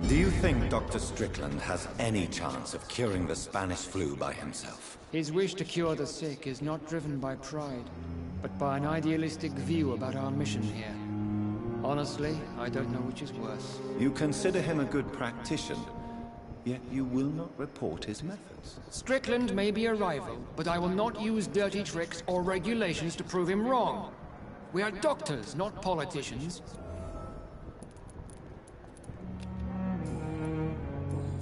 Do you think Dr. Strickland has any chance of curing the Spanish flu by himself? His wish to cure the sick is not driven by pride, but by an idealistic view about our mission here. Honestly, I don't know which is worse. You consider him a good practitioner, yet you will not report his methods. Strickland may be a rival, but I will not use dirty tricks or regulations to prove him wrong. We are doctors, not politicians.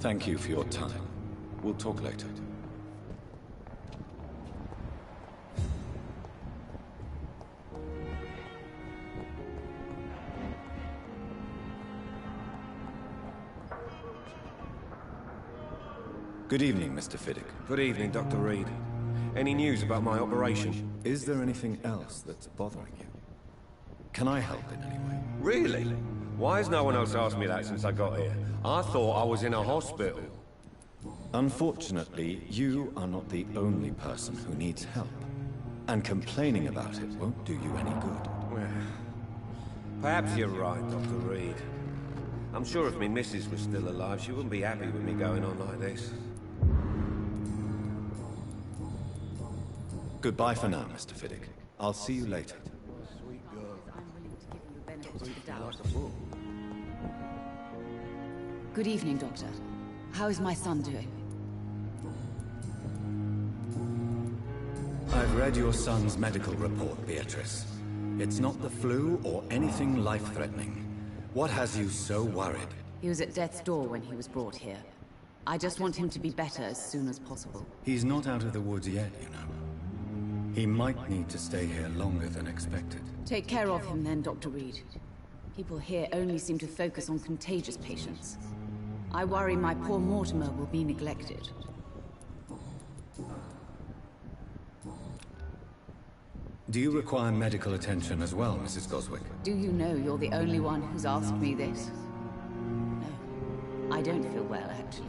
Thank you for your time. We'll talk later. Good evening, Mr. Fiddick. Good evening, Dr. Reed. Any news about my operation? Is there anything else that's bothering you? Can I help in any way? Really? Why has no one else asked me that since I got here? I thought I was in a hospital. Unfortunately, you are not the only person who needs help. And complaining about it won't do you any good. Well, perhaps you're right, Dr. Reed. I'm sure if my missus was still alive, she wouldn't be happy with me going on like this. Goodbye for now, Mr. Fiddick. I'll see you later. Sweet girl. Good evening, Doctor. How is my son doing? I've read your son's medical report, Beatrice. It's not the flu or anything life-threatening. What has you so worried? He was at death's door when he was brought here. I just want him to be better as soon as possible. He's not out of the woods yet, you know. He might need to stay here longer than expected. Take care of him then, Dr. Reed. People here only seem to focus on contagious patients. I worry my poor Mortimer will be neglected. Do you require medical attention as well, Mrs. Goswick? Do you know you're the only one who's asked me this? No. I don't feel well, actually.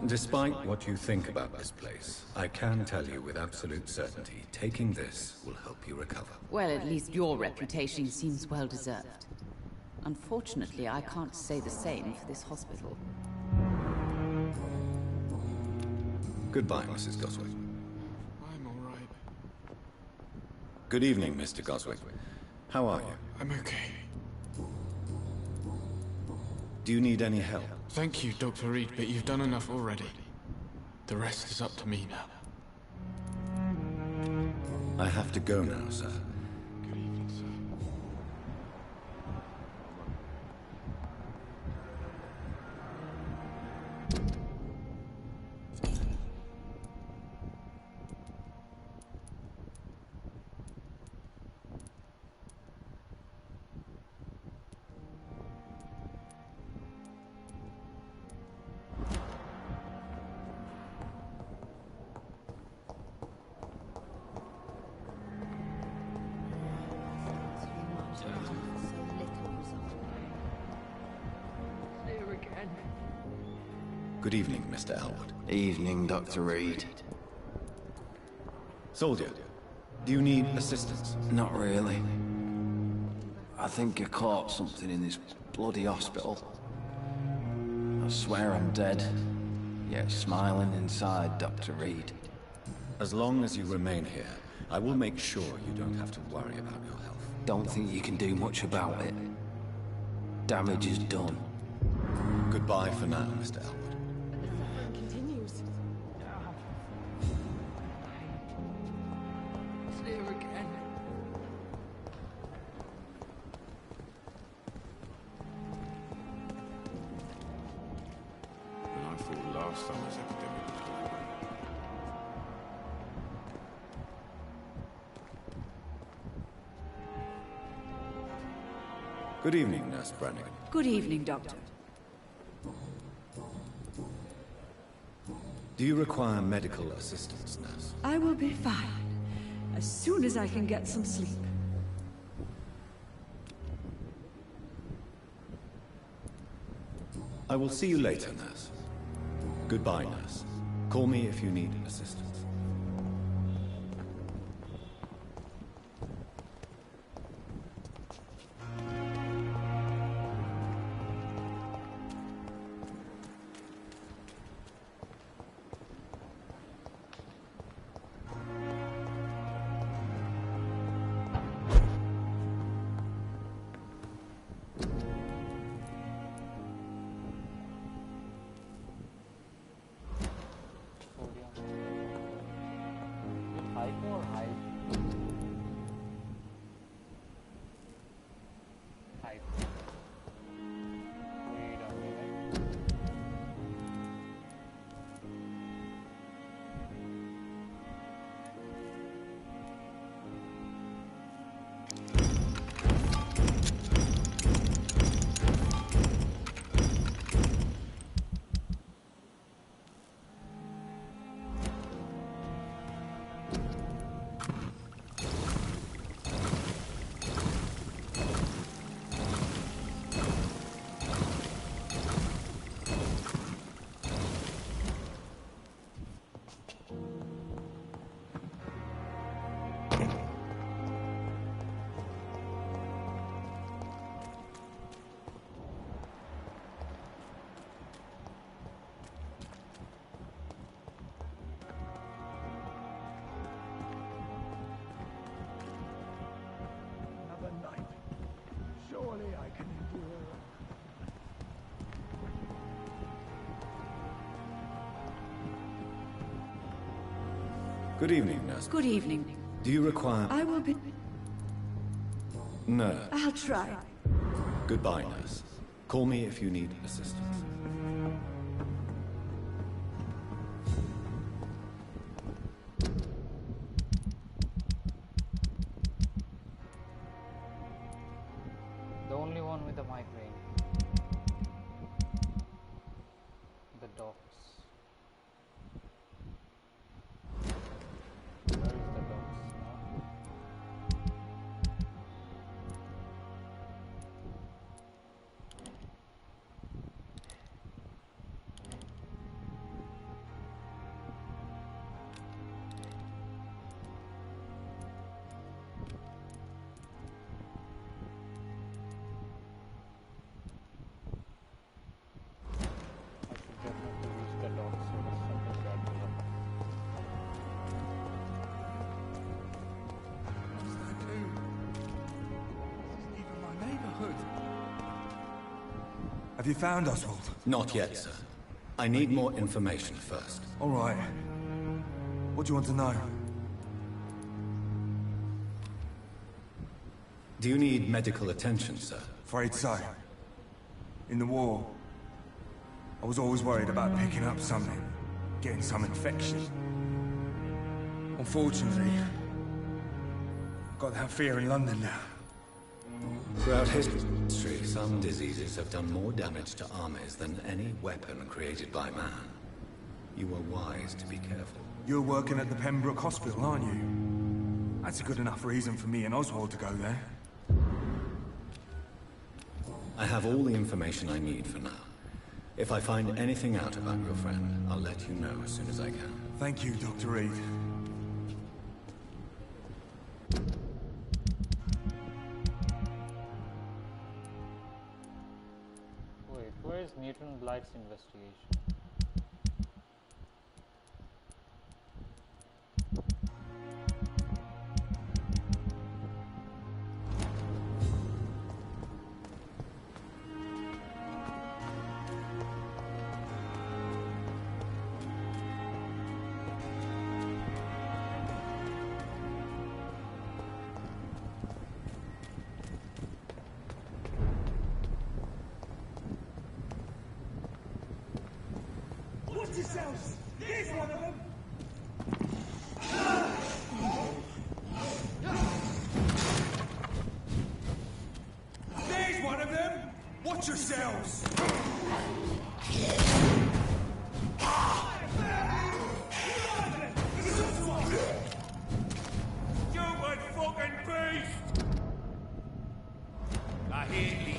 Despite what you think about this place, I can tell you with absolute certainty, taking this will help you recover. Well, at least your reputation seems well deserved. Unfortunately, I can't say the same for this hospital. Goodbye, Mrs. Goswick. I'm all right. Good evening, Mr. Goswick. How are you? I'm okay. Do you need any help? Thank you, Dr. Reed, but you've done enough already. The rest is up to me now. I have to go now, sir. Good evening, sir. Here again. Good evening, Mr. Elwood. Evening, Dr. Reed. Soldier, do you need assistance? Not really. I think I caught something in this bloody hospital. I swear I'm dead, yet smiling inside, Dr. Reed. As long as you remain here, I will make sure you don't have to worry about your health. Don't think you can do much about it. Damage is done. Goodbye for now, Mr. Elwood. Continues. It's here again. I thought last summer's epidemic was over. Good evening, Nurse Brannigan. Good evening, Doctor. Do you require medical assistance, nurse? I will be fine, as soon as I can get some sleep. I will see you later, nurse. Goodbye, nurse. Call me if you need assistance. Hypo or hype? Hype. Wait a minute. Another night. Surely I can endure. Good evening, nurse. Good evening. Do you require... I will be... No. I'll try. Goodbye, nurse. Call me if you need assistance. The only one with the migraine. The dogs. Where is the dogs now? I should definitely reach the dogs so that something bad will happen. What's that do? This isn't even my neighborhood. Have you found Oswald? Not yet, sir. I need more information first. All right. What do you want to know? Do you need medical attention, sir? Afraid so. In the war, I was always worried about picking up something, getting some infection. Unfortunately, I've got that fear in London now. Throughout history, some diseases have done more damage to armies than any weapon created by man. You were wise to be careful. You're working at the Pembroke Hospital, aren't you? That's a good enough reason for me and Oswald to go there. I have all the information I need for now. If I find anything out about your friend, I'll let you know as soon as I can. Thank you, Dr. Reed. Wait, where is Nathan Black's investigation? Yourselves! There's one of them! There's one of them! Watch yourselves! Stupid fucking beast! I hear leeches.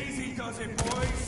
Easy does it, boys!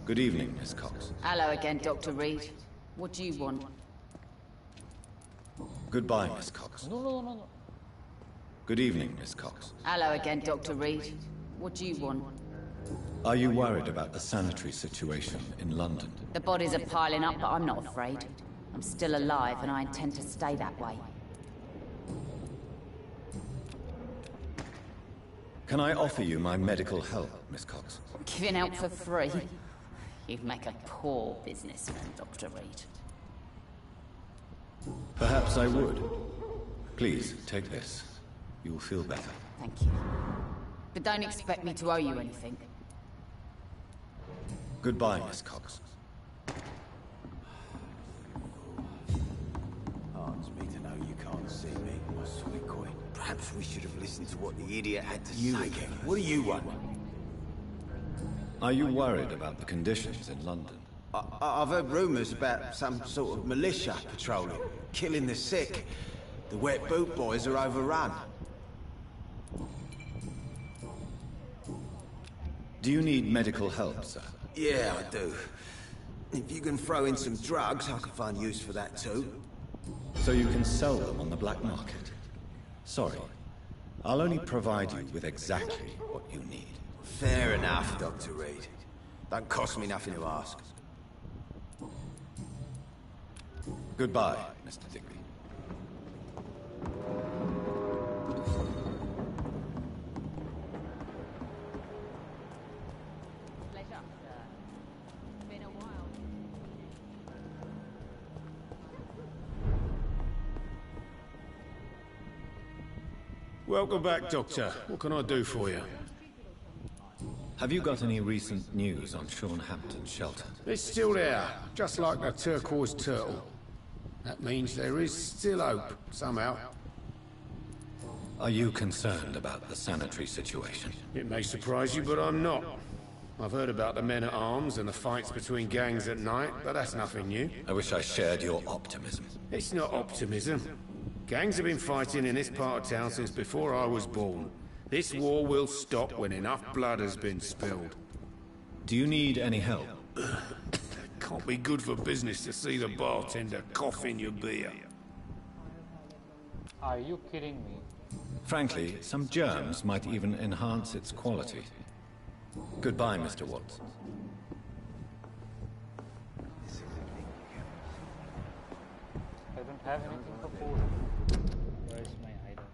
Good evening, Miss Cox. Hello again, Dr. Reed. What do you want? Goodbye, Miss Cox. No. Good evening, Miss Cox. Hello again, Dr. Reed. What do you want? Are you worried about the sanitary situation in London? The bodies are piling up, but I'm not afraid. I'm still alive, and I intend to stay that way. Can I offer you my medical help, Miss Cox? Giving out for free? You'd make a poor businessman, Dr. Reed. Perhaps I would. Please, take this. You'll feel better. Thank you. But don't expect me to owe you anything. Goodbye, Miss Cox. Hearts me to know you can't see me, my sweet coin. Perhaps we should have listened to what the idiot had to say. Again. What do you want? Are you worried about the conditions in London? I've heard rumours about some sort of militia patrolling, killing the sick. The wet boot boys are overrun. Do you need medical help, sir? Yeah, I do. If you can throw in some drugs, I can find use for that too. So you can sell them on the black market? Sorry, I'll only provide you with exactly what you need. Fair enough, Dr. Reed. Don't cost me nothing to ask. Goodbye, Mr. Digby. Welcome back, Doctor. What can I do for you? Have you got any recent news on Sean Hampton's shelter? It's still there, just like the turquoise turtle. That means there is still hope, somehow. Are you concerned about the sanitary situation? It may surprise you, but I'm not. I've heard about the men-at-arms and the fights between gangs at night, but that's nothing new. I wish I shared your optimism. It's not optimism. Gangs have been fighting in this part of town since before I was born. This war will stop when enough blood has been spilled. Do you need any help? Can't be good for business to see the bartender cough in your beer. Are you kidding me? Frankly, some germs might even enhance its quality. Goodbye, Mr. Watts. I don't have anything for food. Where is my item?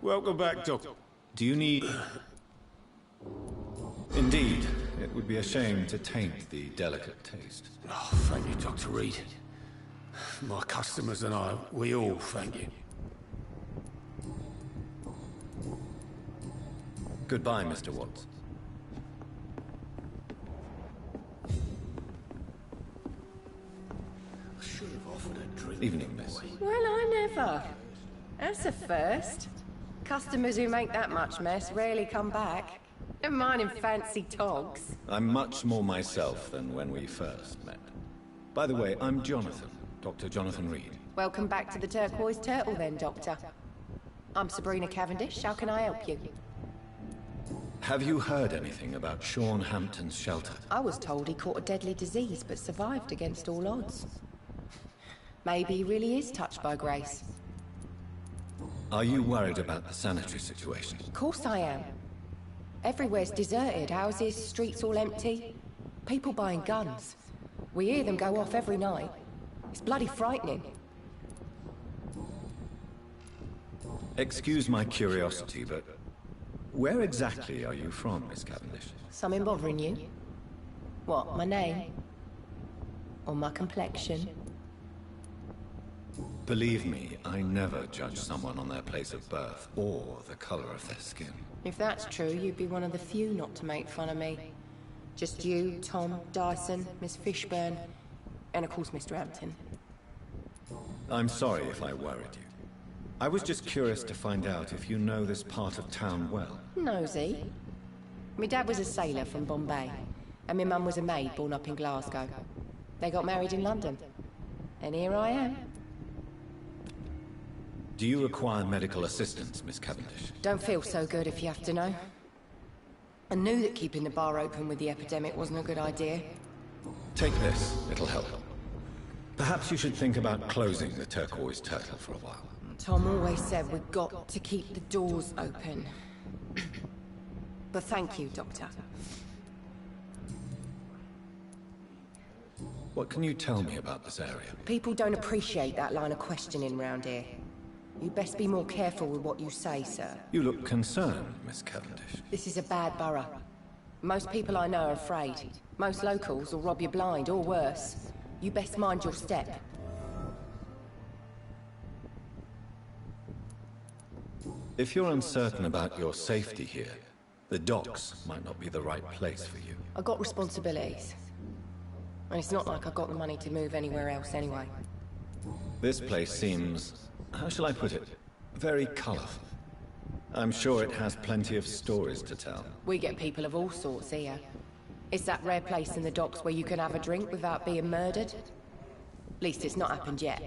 Welcome back, Doctor. Do you need... Indeed, it would be a shame to taint the delicate taste. Oh, thank you, Dr. Reed. My customers and I, we all thank you. Goodbye, Mr. Watts. I should have offered a drink. Evening, miss. Well, I never. That's a first. Customers who make that much mess rarely come back. Never mind in fancy togs. I'm much more myself than when we first met. By the way, I'm Jonathan, Dr. Jonathan Reed. Welcome back to the Turquoise Turtle then, Doctor. I'm Sabrina Cavendish. How can I help you? Have you heard anything about Sean Hampton's shelter? I was told he caught a deadly disease but survived against all odds. Maybe he really is touched by grace. Are you worried about the sanitary situation? Of course I am. Everywhere's deserted, houses, streets all empty. People buying guns. We hear them go off every night. It's bloody frightening. Excuse my curiosity, but where exactly are you from, Miss Cavendish? Something bothering you? What, my name? Or my complexion? Believe me, I never judge someone on their place of birth or the color of their skin. If that's true, you'd be one of the few not to make fun of me. Just you, Tom, Dyson, Miss Fishburne, and of course Mr. Hampton. I'm sorry if I worried you. I was just curious to find out if you know this part of town well. Nosy. My dad was a sailor from Bombay, and my mum was a maid born up in Glasgow. They got married in London, and here I am. Do you require medical assistance, Miss Cavendish? Don't feel so good if you have to know. I knew that keeping the bar open with the epidemic wasn't a good idea. Take this, it'll help. Perhaps you should think about closing the Turquoise Turtle for a while. Tom always said we've got to keep the doors open. But thank you, Doctor. What can you tell me about this area? People don't appreciate that line of questioning round here. You best be more careful with what you say, sir. You look concerned, Miss Cavendish. This is a bad borough. Most people I know are afraid. Most locals will rob you blind, or worse. You best mind your step. If you're uncertain about your safety here, the docks might not be the right place for you. I got responsibilities. And it's not like I got the money to move anywhere else anyway. This place seems, how shall I put it, very colorful. I'm sure it has plenty of stories to tell. We get people of all sorts here. It's that rare place in the docks where you can have a drink without being murdered. At least it's not happened yet.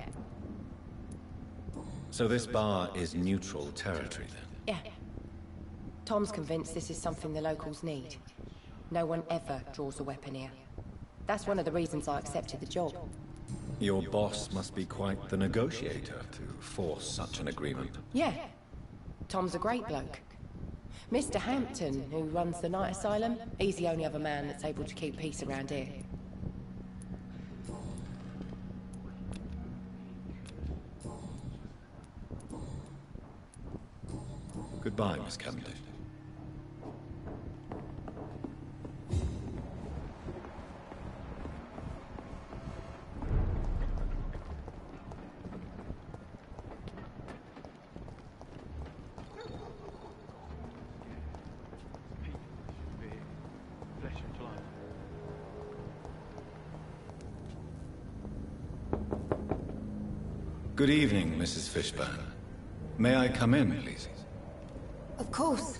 So this bar is neutral territory then? Yeah. Tom's convinced this is something the locals need. No one ever draws a weapon here. That's one of the reasons I accepted the job. Your boss must be quite the negotiator to force such an agreement. Yeah. Tom's a great bloke. Mr. Hampton, who runs the night asylum, he's the only other man that's able to keep peace around here. Goodbye, Miss Cavendish. Good evening, Mrs. Fishburne. May I come in, please? Of course.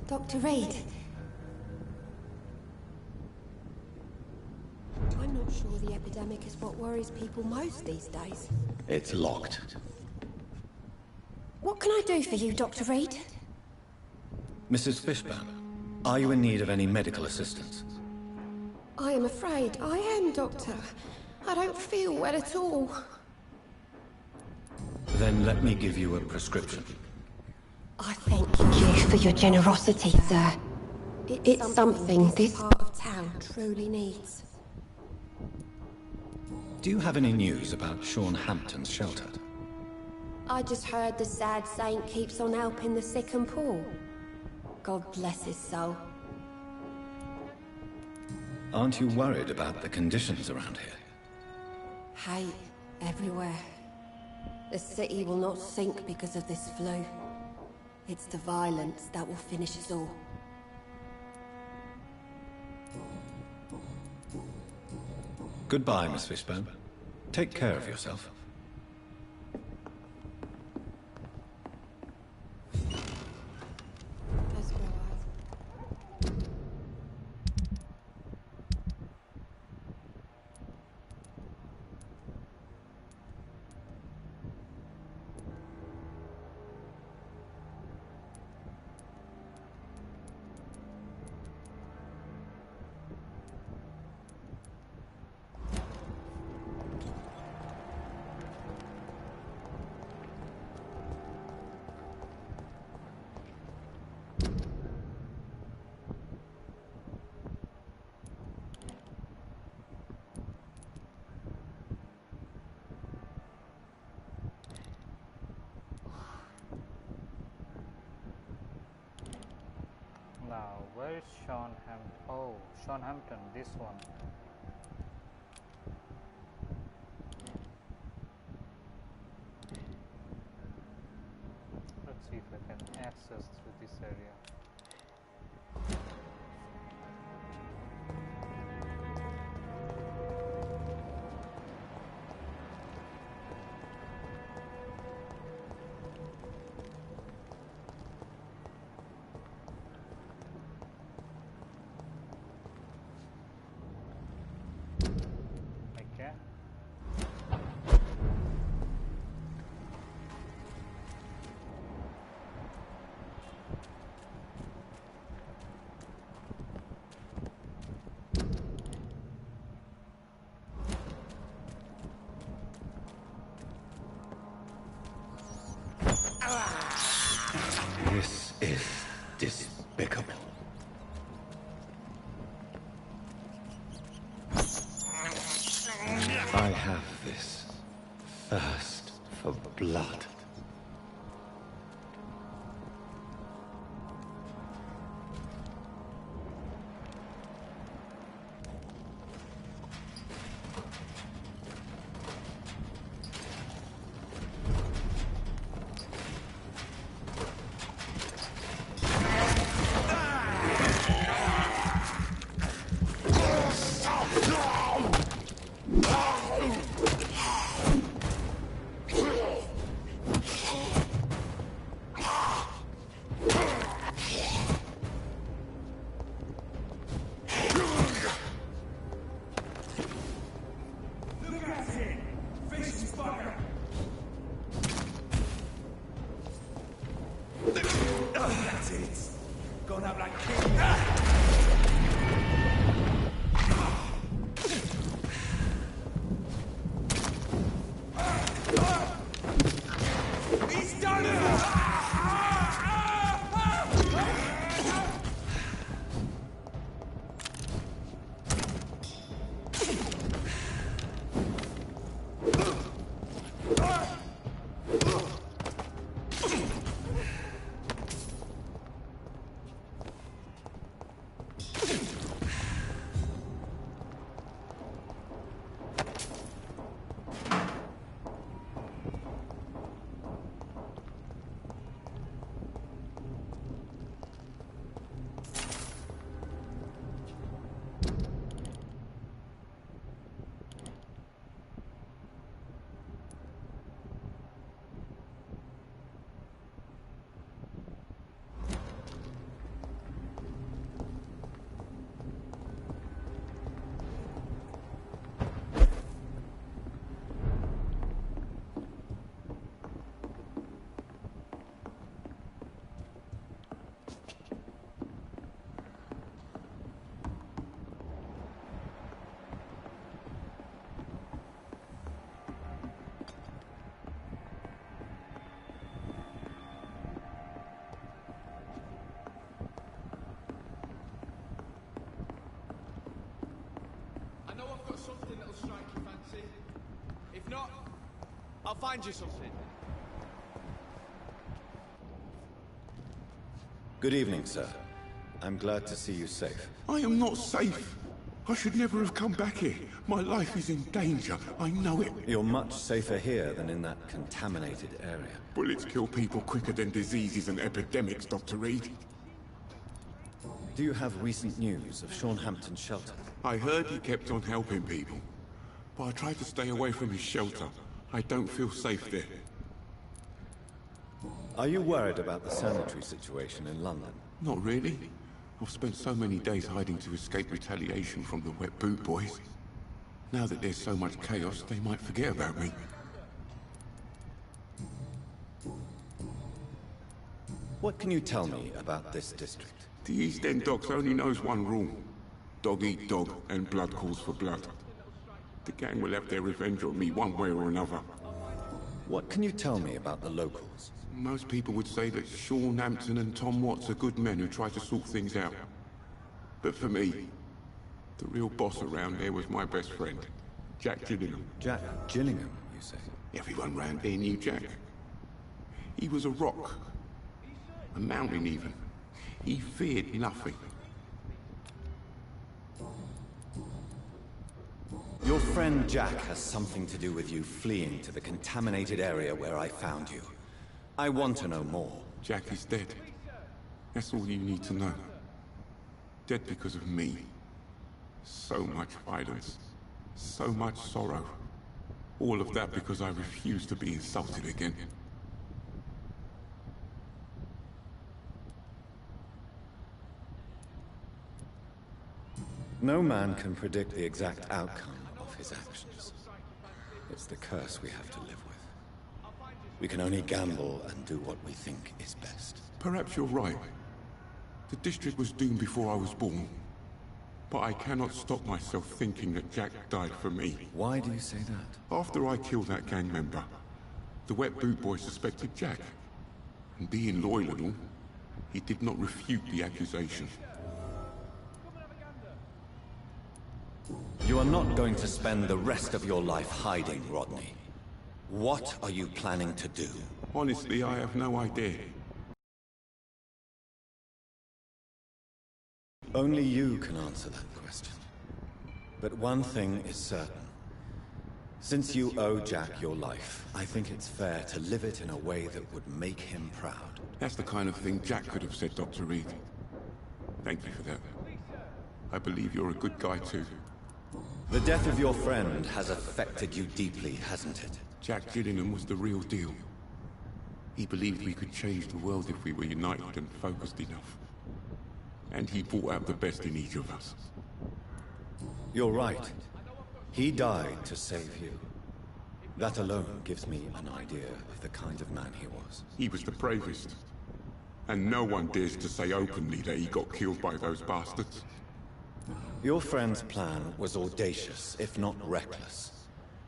Dr. Reed. I'm not sure the epidemic is what worries people most these days. It's locked. What can I do for you, Dr. Reed? Mrs. Fishburne, are you in need of any medical assistance? I am afraid I am, Doctor. I don't feel well at all. Then let me give you a prescription. I thank you for your generosity, sir. It's something this part of town truly needs. Do you have any news about Sean Hampton's shelter? I just heard the sad saint keeps on helping the sick and poor. God bless his soul. Aren't you worried about the conditions around here? Hate everywhere. The city will not sink because of this flu. It's the violence that will finish us all. Goodbye, Miss Fishburne. Take care of yourself. Now, where is Sean Hampton? Oh, Sean Hampton, this one. Let's see if I can access through this area. is despicable. I have this thirst for blood. Something that'll strike your fancy. If not, I'll find you something. Good evening, sir. I'm glad to see you safe. I am not safe. I should never have come back here. My life is in danger. I know it. You're much safer here than in that contaminated area. Bullets kill people quicker than diseases and epidemics, Dr. Reed. Do you have recent news of Sean Hampton's shelter? I heard he kept on helping people, but I tried to stay away from his shelter. I don't feel safe there. Are you worried about the sanitary situation in London? Not really. I've spent so many days hiding to escape retaliation from the Wet Boot Boys. Now that there's so much chaos, they might forget about me. What can you tell me about this district? The East End Docks only knows one rule. Dog eat dog, and blood calls for blood. The gang will have their revenge on me one way or another. What can you tell me about the locals? Most people would say that Sean Hampton and Tom Watts are good men who try to sort things out. But for me, the real boss around there was my best friend, Jack Gillingham. Jack Gillingham, you say? Everyone round here knew Jack. He was a rock. A mountain, even. He feared nothing. Your friend Jack has something to do with you fleeing to the contaminated area where I found you. I want to know more. Jack is dead. That's all you need to know. Dead because of me. So much violence. So much sorrow. All of that because I refused to be insulted again. No man can predict the exact outcome of his actions. It's the curse we have to live with. We can only gamble and do what we think is best. Perhaps you're right. The district was doomed before I was born. But I cannot stop myself thinking that Jack died for me. Why do you say that? After I killed that gang member, the Wet Boot Boy suspected Jack. And being loyal and all, He did not refute the accusation. You are not going to spend the rest of your life hiding, Rodney. What are you planning to do? Honestly, I have no idea. Only you can answer that question. But one thing is certain. Since you owe Jack your life, I think it's fair to live it in a way that would make him proud. That's the kind of thing Jack could have said, Dr. Reed. Thank you for that. I believe you're a good guy too. The death of your friend has affected you deeply, hasn't it? Jack Gillingham was the real deal. He believed we could change the world if we were united and focused enough. And he brought out the best in each of us. You're right. He died to save you. That alone gives me an idea of the kind of man he was. He was the bravest. And no one dares to say openly that he got killed by those bastards. Your friend's plan was audacious, if not reckless.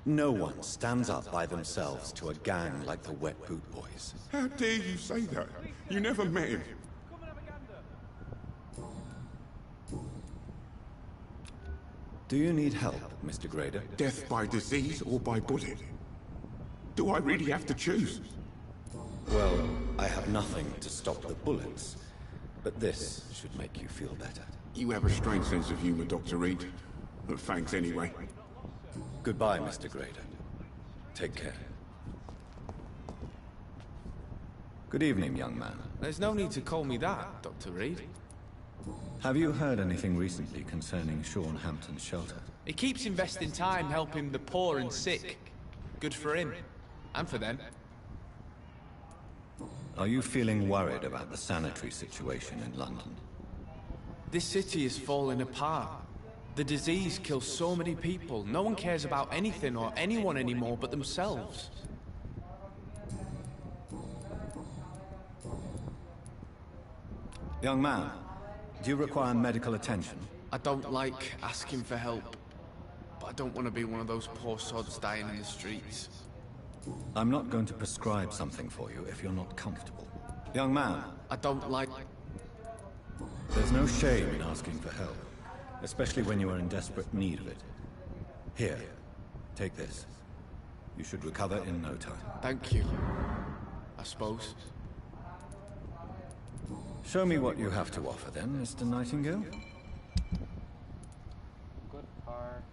No one stands up by themselves to a gang like the Wet Boot Boys. How dare you say that? You never met him. Do you need help, Mr. Grader? Death by disease or by bullet? Do I really have to choose? Well, I have nothing to stop the bullets, but this should make you feel better. You have a strange sense of humor, Dr. Reed. But thanks anyway. Goodbye, Mr. Grader. Take care. Good evening, young man. There's no need to call me that, Dr. Reed. Have you heard anything recently concerning Sean Hampton's shelter? He keeps investing time helping the poor and sick. Good for him. And for them. Are you feeling worried about the sanitary situation in London? This city is falling apart. The disease kills so many people. No one cares about anything or anyone anymore but themselves. Young man, do you require medical attention? I don't like asking for help, but I don't want to be one of those poor sods dying in the streets. I'm not going to prescribe something for you if you're not comfortable. Young man, I don't like... There's no shame in asking for help, especially when you are in desperate need of it. Here, take this. You should recover in no time. Thank you, I suppose. Show me what you have to offer then, Mr. Nightingale. Good heart.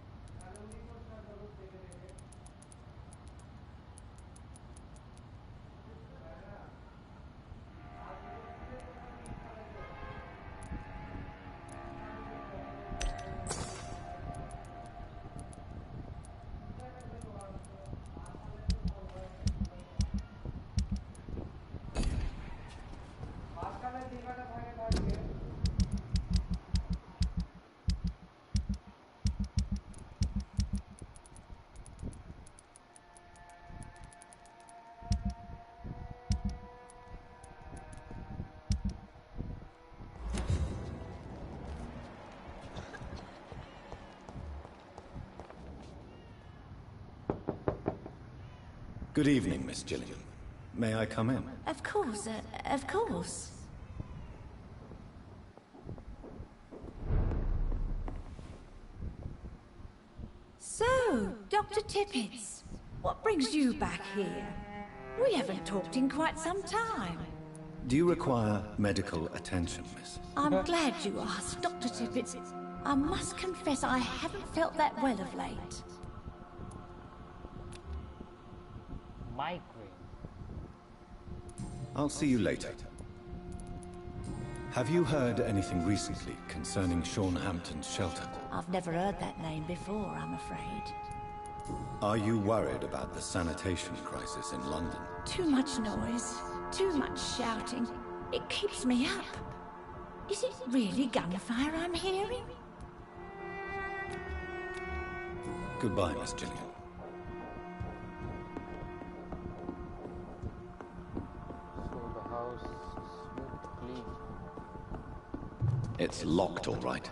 Good evening, Miss Gillingham. May I come in? Of course, of course. So, Dr. Tippets, what brings you back here? We haven't talked in quite some time. Do you require medical attention, miss? I'm glad you asked, Dr. Tippets. I must confess I haven't felt that well of late. Migraine. I'll see you later. Have you heard anything recently concerning Sean Hampton's shelter? I've never heard that name before, I'm afraid. Are you worried about the sanitation crisis in London? Too much noise, too much shouting. It keeps me up. Is it really gunfire I'm hearing? Goodbye, Miss Gillingham. So the house swept clean. It's locked, all right.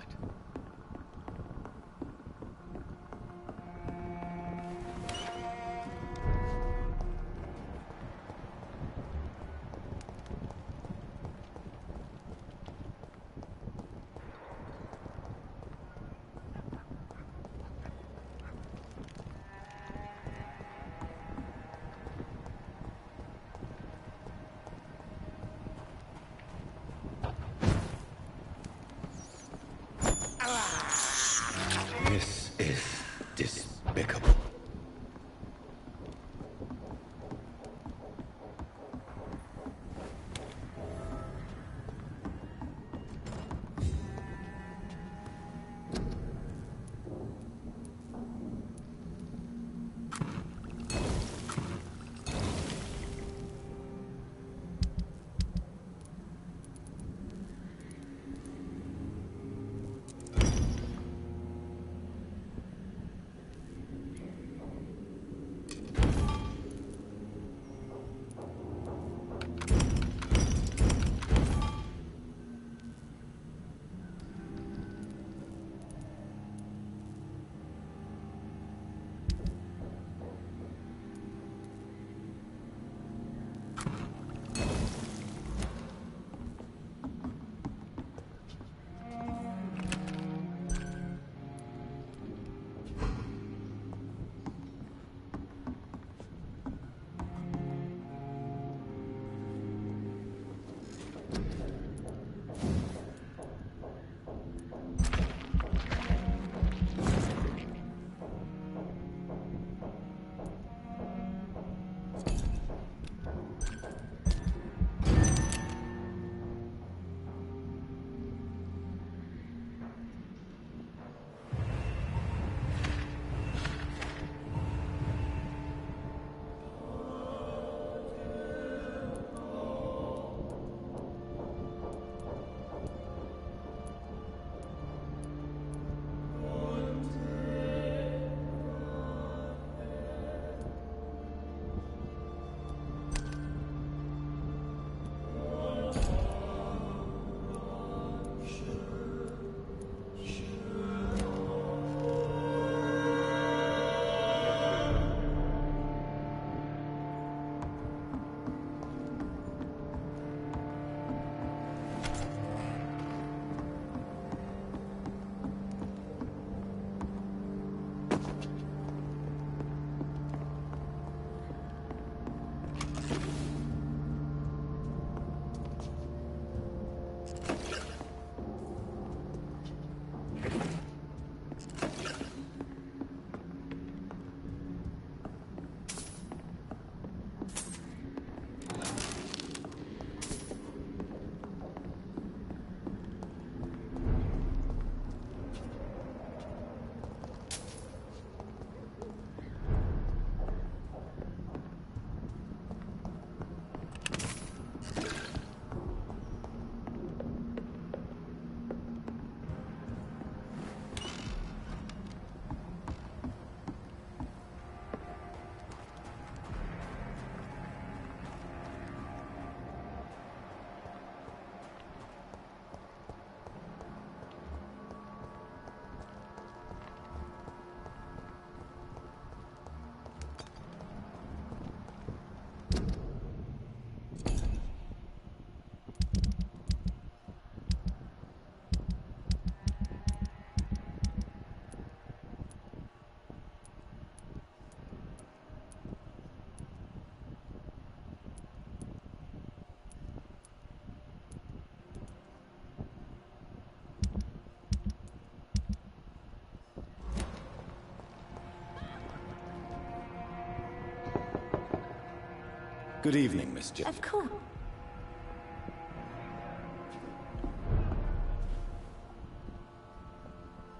Good evening, Miss J. Of course.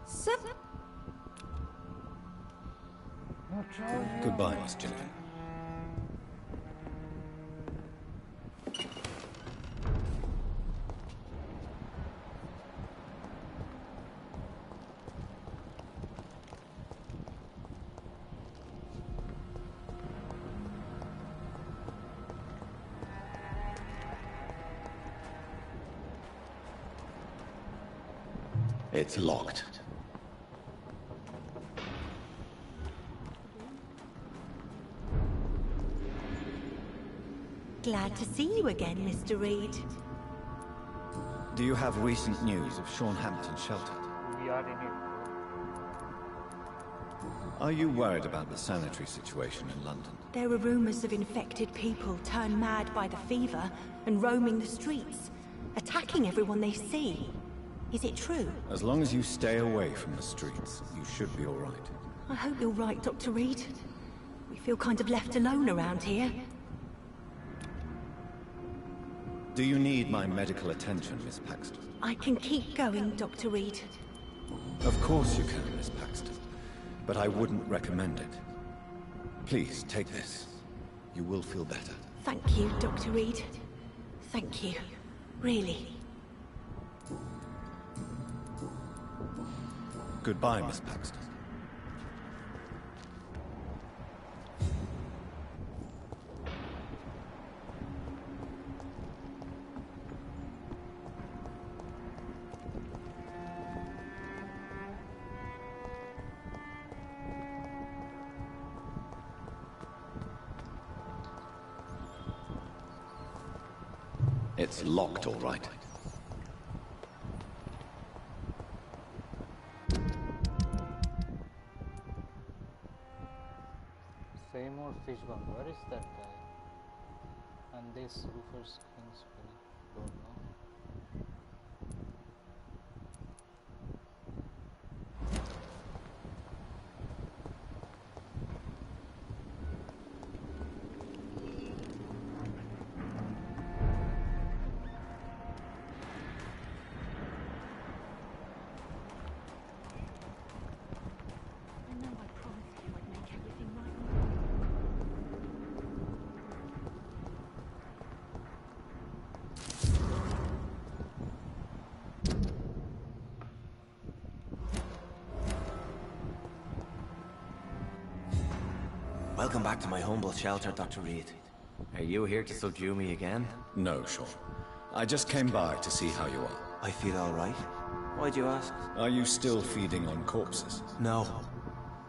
Sir? Goodbye, Miss Gilligan. It's locked. Glad to see you again, Mr. Reed. Do you have recent news of Sean Hampton shelter? We are in it. Are you worried about the sanitary situation in London? There are rumors of infected people turned mad by the fever and roaming the streets, attacking everyone they see. Is it true? As long as you stay away from the streets, you should be all right. I hope you're right, Dr. Reed. We feel kind of left alone around here. Do you need my medical attention, Miss Paxton? I can keep going, Dr. Reed. Of course you can, Miss Paxton. But I wouldn't recommend it. Please, take this. You will feel better. Thank you, Dr. Reed. Thank you. Really. Goodbye, Miss Paxton. It's locked, all right. Same old fish bun. Where is that guy? And this Rufus King's Penny. Don't know. Welcome back to my humble shelter, Dr. Reed. Are you here to subdue me again? No, Sean. I just came by to see how you are. I feel all right. Why'd you ask? Are you still feeding on corpses? No.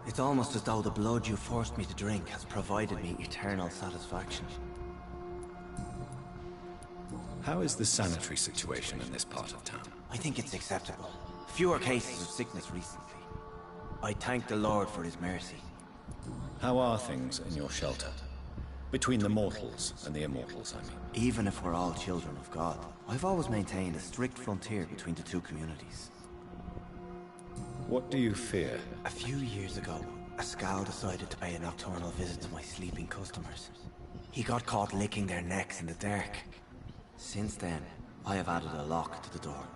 It's almost as though the blood you forced me to drink has provided me eternal satisfaction. How is the sanitary situation in this part of town? I think it's acceptable. Fewer cases of sickness recently. I thank the Lord for his mercy. How are things in your shelter? Between the mortals and the immortals, I mean. Even if we're all children of God, I've always maintained a strict frontier between the two communities. What do you fear? A few years ago, a Scowl decided to pay a nocturnal visit to my sleeping customers. He got caught licking their necks in the dark. Since then, I have added a lock to the door.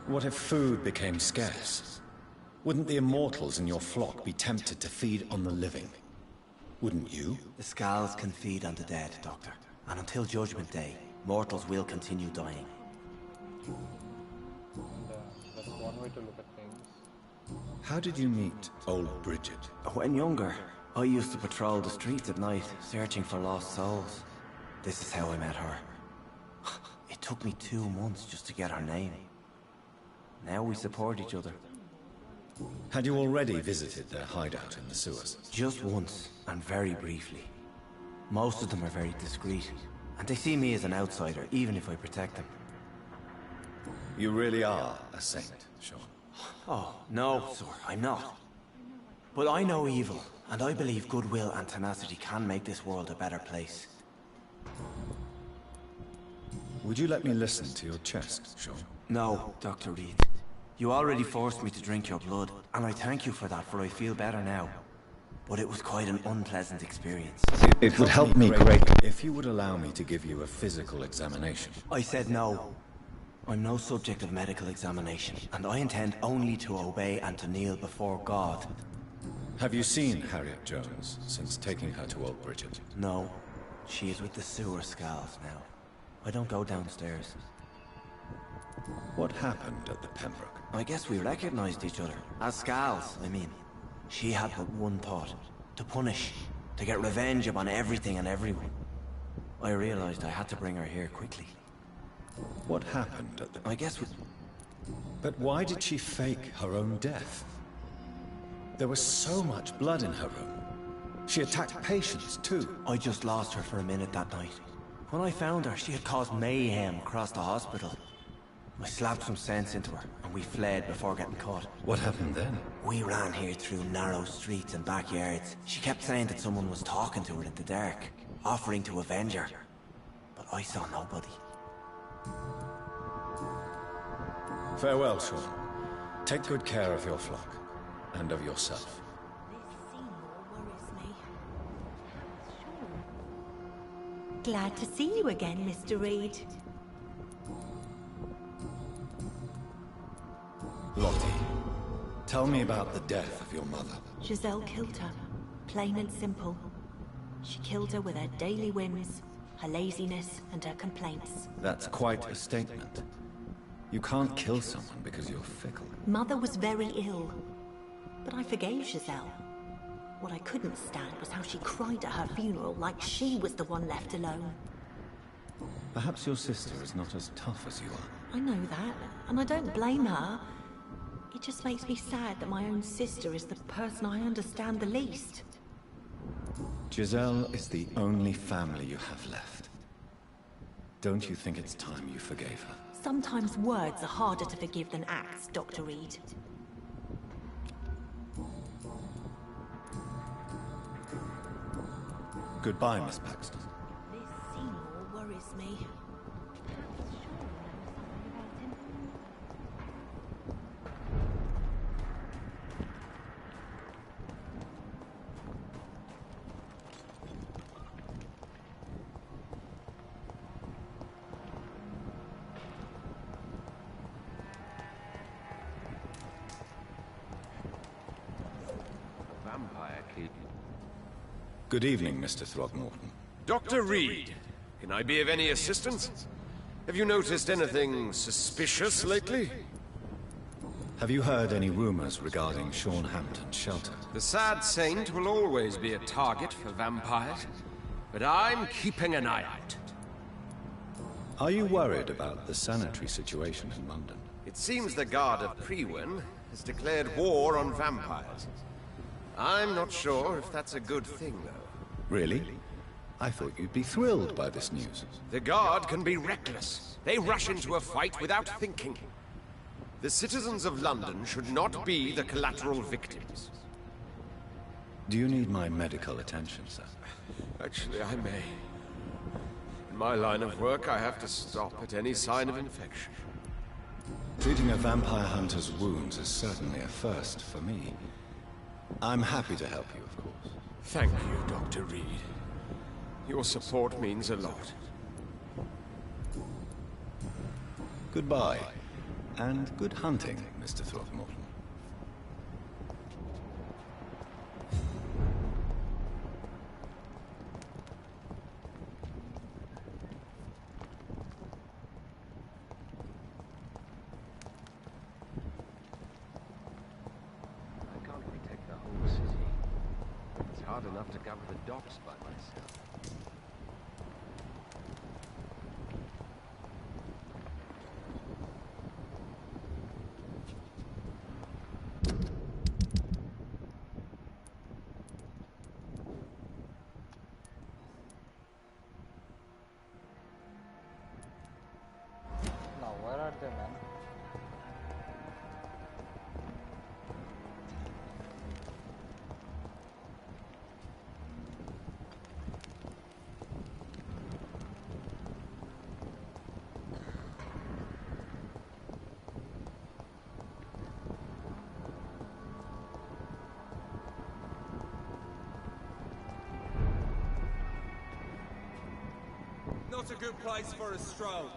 What if food became scarce? Wouldn't the immortals in your flock be tempted to feed on the living? Wouldn't you? The Scowls can feed on the dead, Doctor. And until Judgment Day, mortals will continue dying. That's one way to look at things. How did you meet old Bridget? When younger, I used to patrol the streets at night, searching for lost souls. This is how I met her. It took me 2 months just to get her name. Now we support each other. Had you already visited their hideout in the sewers? Just once, and very briefly. Most of them are very discreet, and they see me as an outsider, even if I protect them. You really are a saint, Sean. Oh, no, sir, I'm not. But I know evil, and I believe goodwill and tenacity can make this world a better place. Would you let me listen to your chest, Sean? No, Dr. Reed. You already forced me to drink your blood, and I thank you for that, for I feel better now. But it was quite an unpleasant experience. It would help me greatly if you would allow me to give you a physical examination. I said no. I'm no subject of medical examination, and I intend only to obey and to kneel before God. Have you seen Harriet Jones since taking her to Old Bridget? No. She is with the sewer Scowls now. I don't go downstairs. What happened at the Pembroke? I guess we recognized each other. As Scowls, I mean. She had but one thought. To punish. To get revenge upon everything and everyone. I realized I had to bring her here quickly. What happened at the... I guess we... But why did she fake her own death? There was so much blood in her room. She attacked patients, too. I just lost her for a minute that night. When I found her, she had caused mayhem across the hospital. I slapped some sense into her, and we fled before getting caught. What happened then? We ran here through narrow streets and backyards. She kept saying that someone was talking to her in the dark, offering to avenge her. But I saw nobody. Farewell, Sean. Take good care of your flock, and of yourself. Glad to see you again, Mr. Reed. Lottie, tell me about the death of your mother. Giselle killed her. Plain and simple. She killed her with her daily whims, her laziness, and her complaints. That's quite a statement. You can't kill someone because you're fickle. Mother was very ill, but I forgave Giselle. What I couldn't stand was how she cried at her funeral like she was the one left alone. Perhaps your sister is not as tough as you are. I know that, and I don't blame her. It just makes me sad that my own sister is the person I understand the least. Giselle is the only family you have left. Don't you think it's time you forgave her? Sometimes words are harder to forgive than acts, Dr. Reed. Goodbye, Miss Paxton. This Seymour worries me. Vampire kid. Good evening, Mr. Throgmorton. Dr. Reed, can I be of any assistance? Have you noticed anything suspicious lately? Have you heard any rumors regarding Sean Hampton's shelter? The sad saint will always be a target for vampires, but I'm keeping an eye out. Are you worried about the sanitary situation in London? It seems the Guard of Priwen has declared war on vampires. I'm not sure if that's a good thing, though. Really? I thought you'd be thrilled by this news. The Guard can be reckless. They rush into a fight without thinking. The citizens of London should not be the collateral victims. Do you need my medical attention, sir? Actually, I may. In my line of work, I have to stop at any sign of infection. Treating a vampire hunter's wounds is certainly a first for me. I'm happy to help you, of course. Thank you, Dr. Reed. Your support means a lot. Goodbye, and good hunting, Mr. Throckmorton. I can't protect the whole city. It's hard enough to cover the docks by myself. Now, where are they, man? Not a good place for a stroll.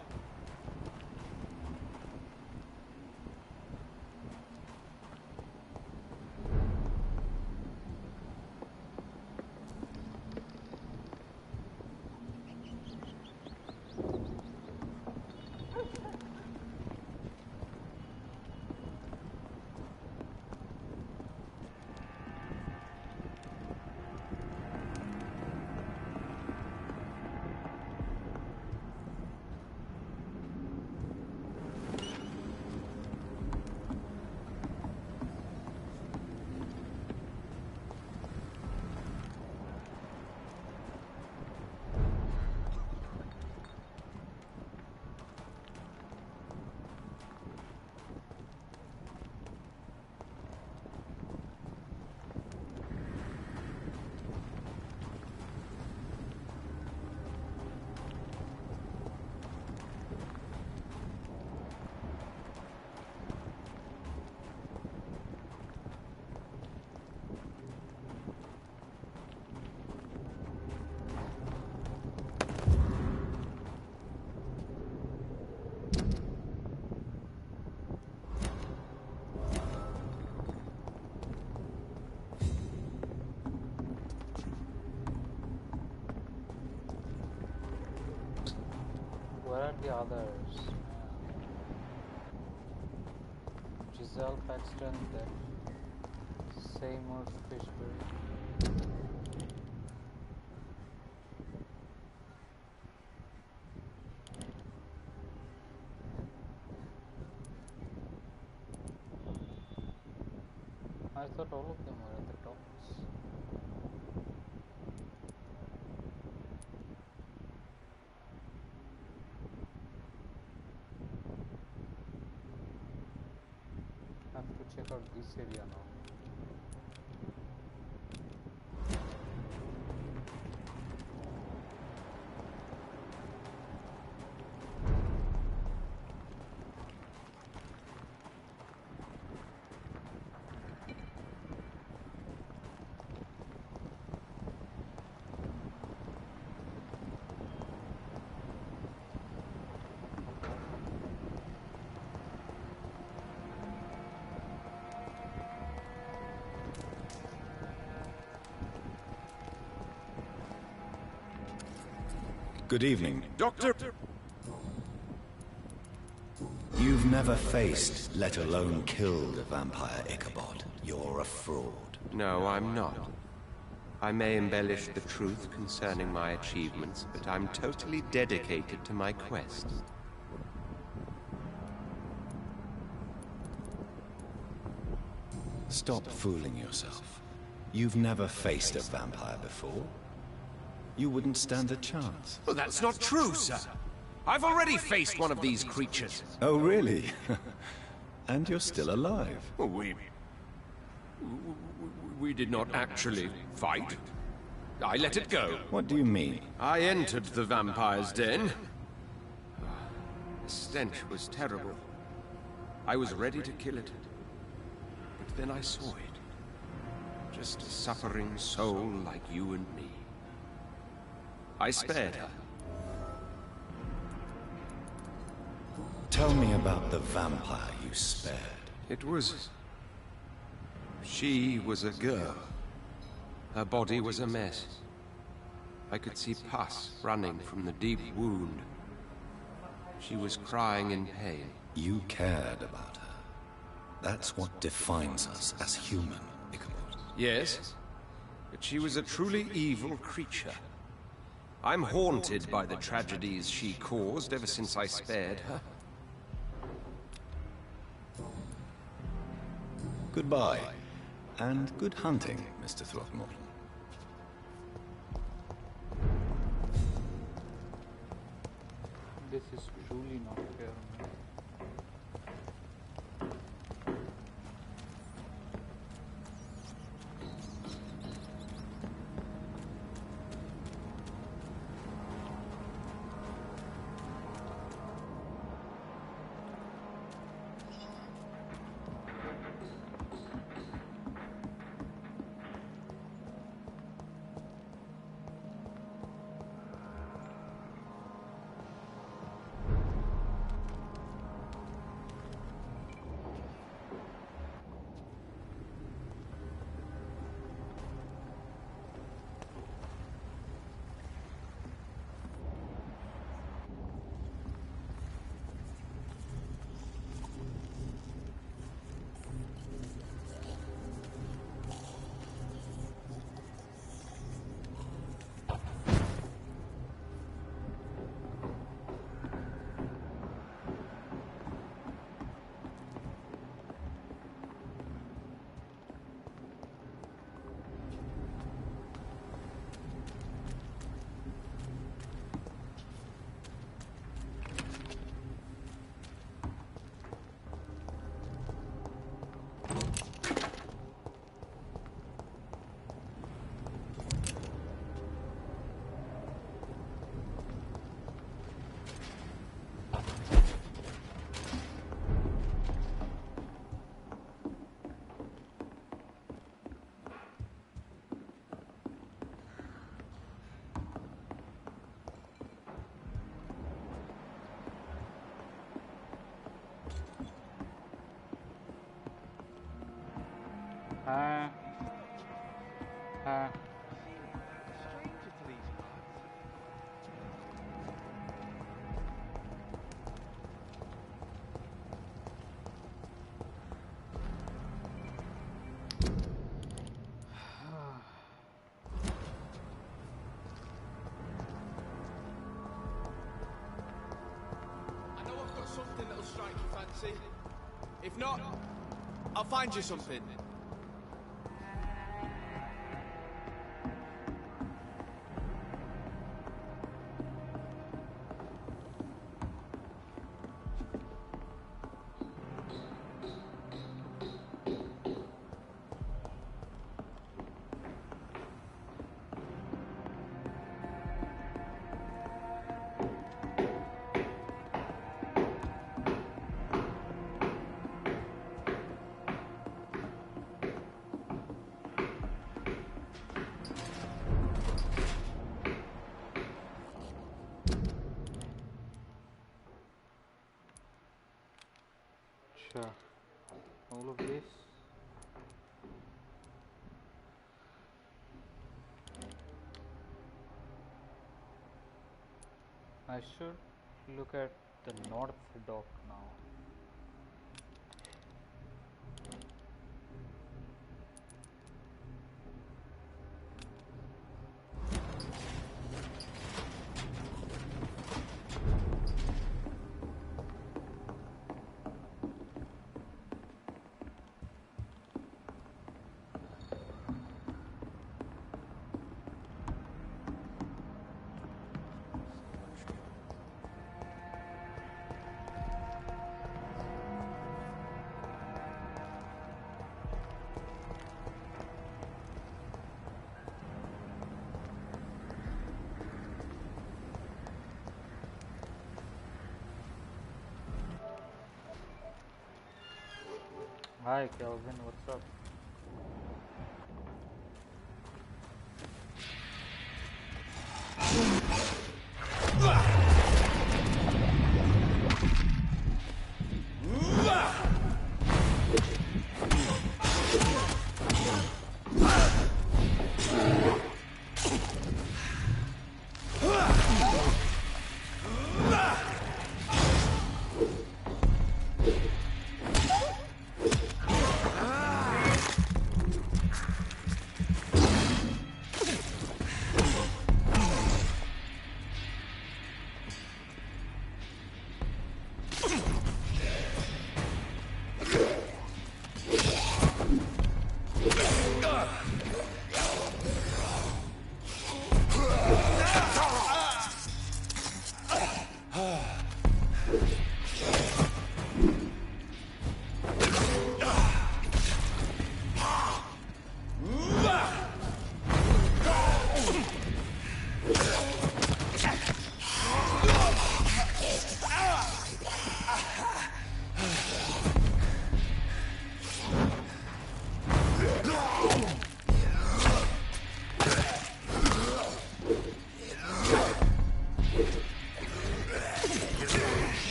Where are the others? Giselle Paxton, then Seymour Fishburne. I thought all of them were at the tops. I have to check out this area now. Good evening. Doctor! You've never faced, let alone killed, a vampire, Ichabod. You're a fraud. No, I'm not. I may embellish the truth concerning my achievements, but I'm totally dedicated to my quest. Stop fooling yourself. You've never faced a vampire before. You wouldn't stand a chance. Well, that's not true, sir. I've already faced one of these creatures. Oh, really? And you're still alive. Well, we did not actually fight. I let it go. What do you mean? I entered the vampire's den. The stench was terrible. I was ready to kill it. But then I saw it. Just a suffering soul like you and me. I spared her. Tell me about the vampire you spared. It was... She was a girl. Her body was a mess. I could see pus running from the deep wound. She was crying in pain. You cared about her. That's what defines us as human, Ichabod. Yes, but she was a truly evil creature. I'm haunted by the tragedies she caused ever since I spared her. Goodbye, and good hunting, Mr. Throckmorton. This is truly not fair. Something that'll strike your fancy. If not, I'll find you something. Sure. All of this. I should look at the north dock now. Hi Kelvin, what's up?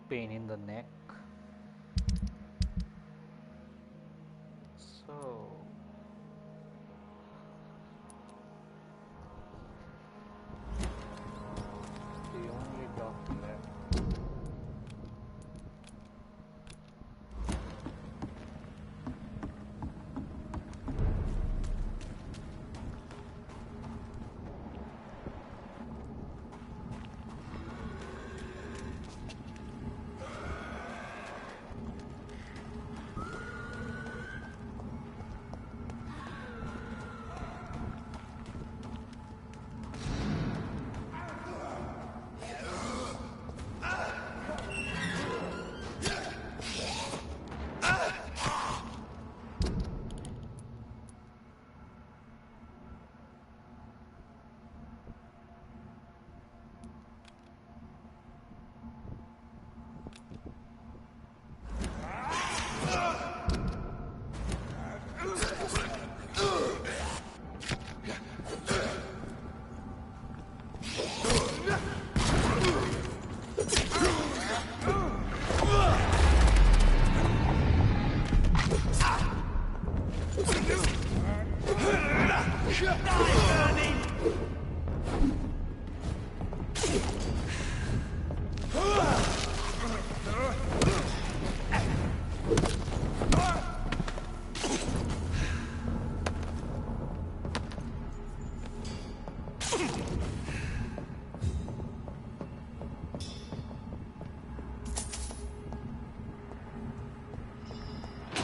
Pain in the neck. So the only doctor left.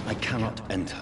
I cannot enter.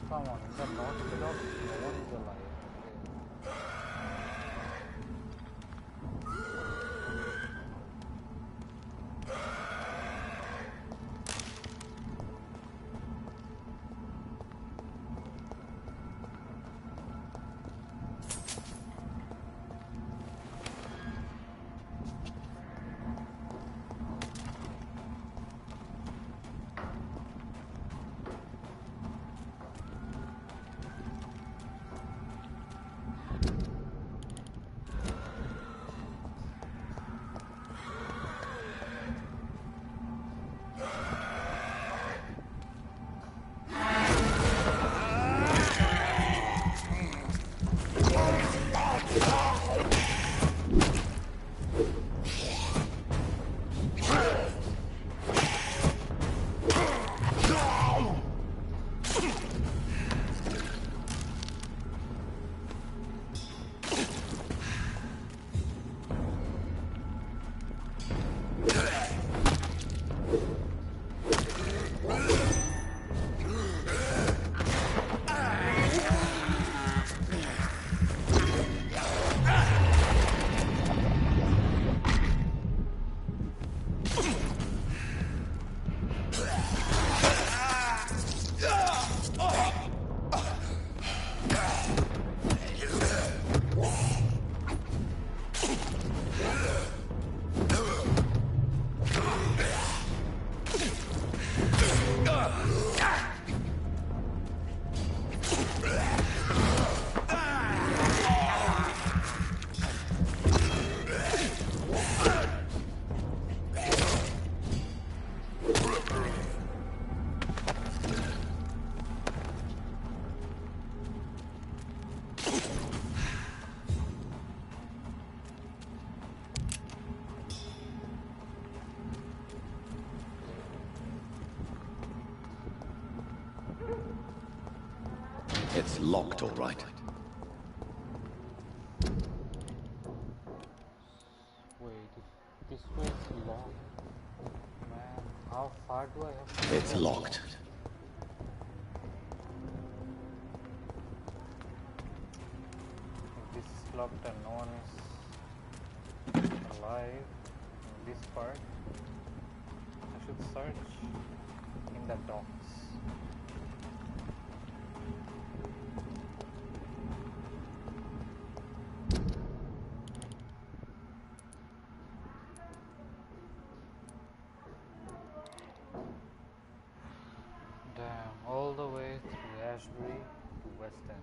Come on, is that not the dog? No one is alive. It's locked, all right. Wait, if this way is locked, man, how far do I have to go? It's locked. If this is locked and no one is alive in this part, I should search in the docks. Damn, all the way through Ashbury to West End.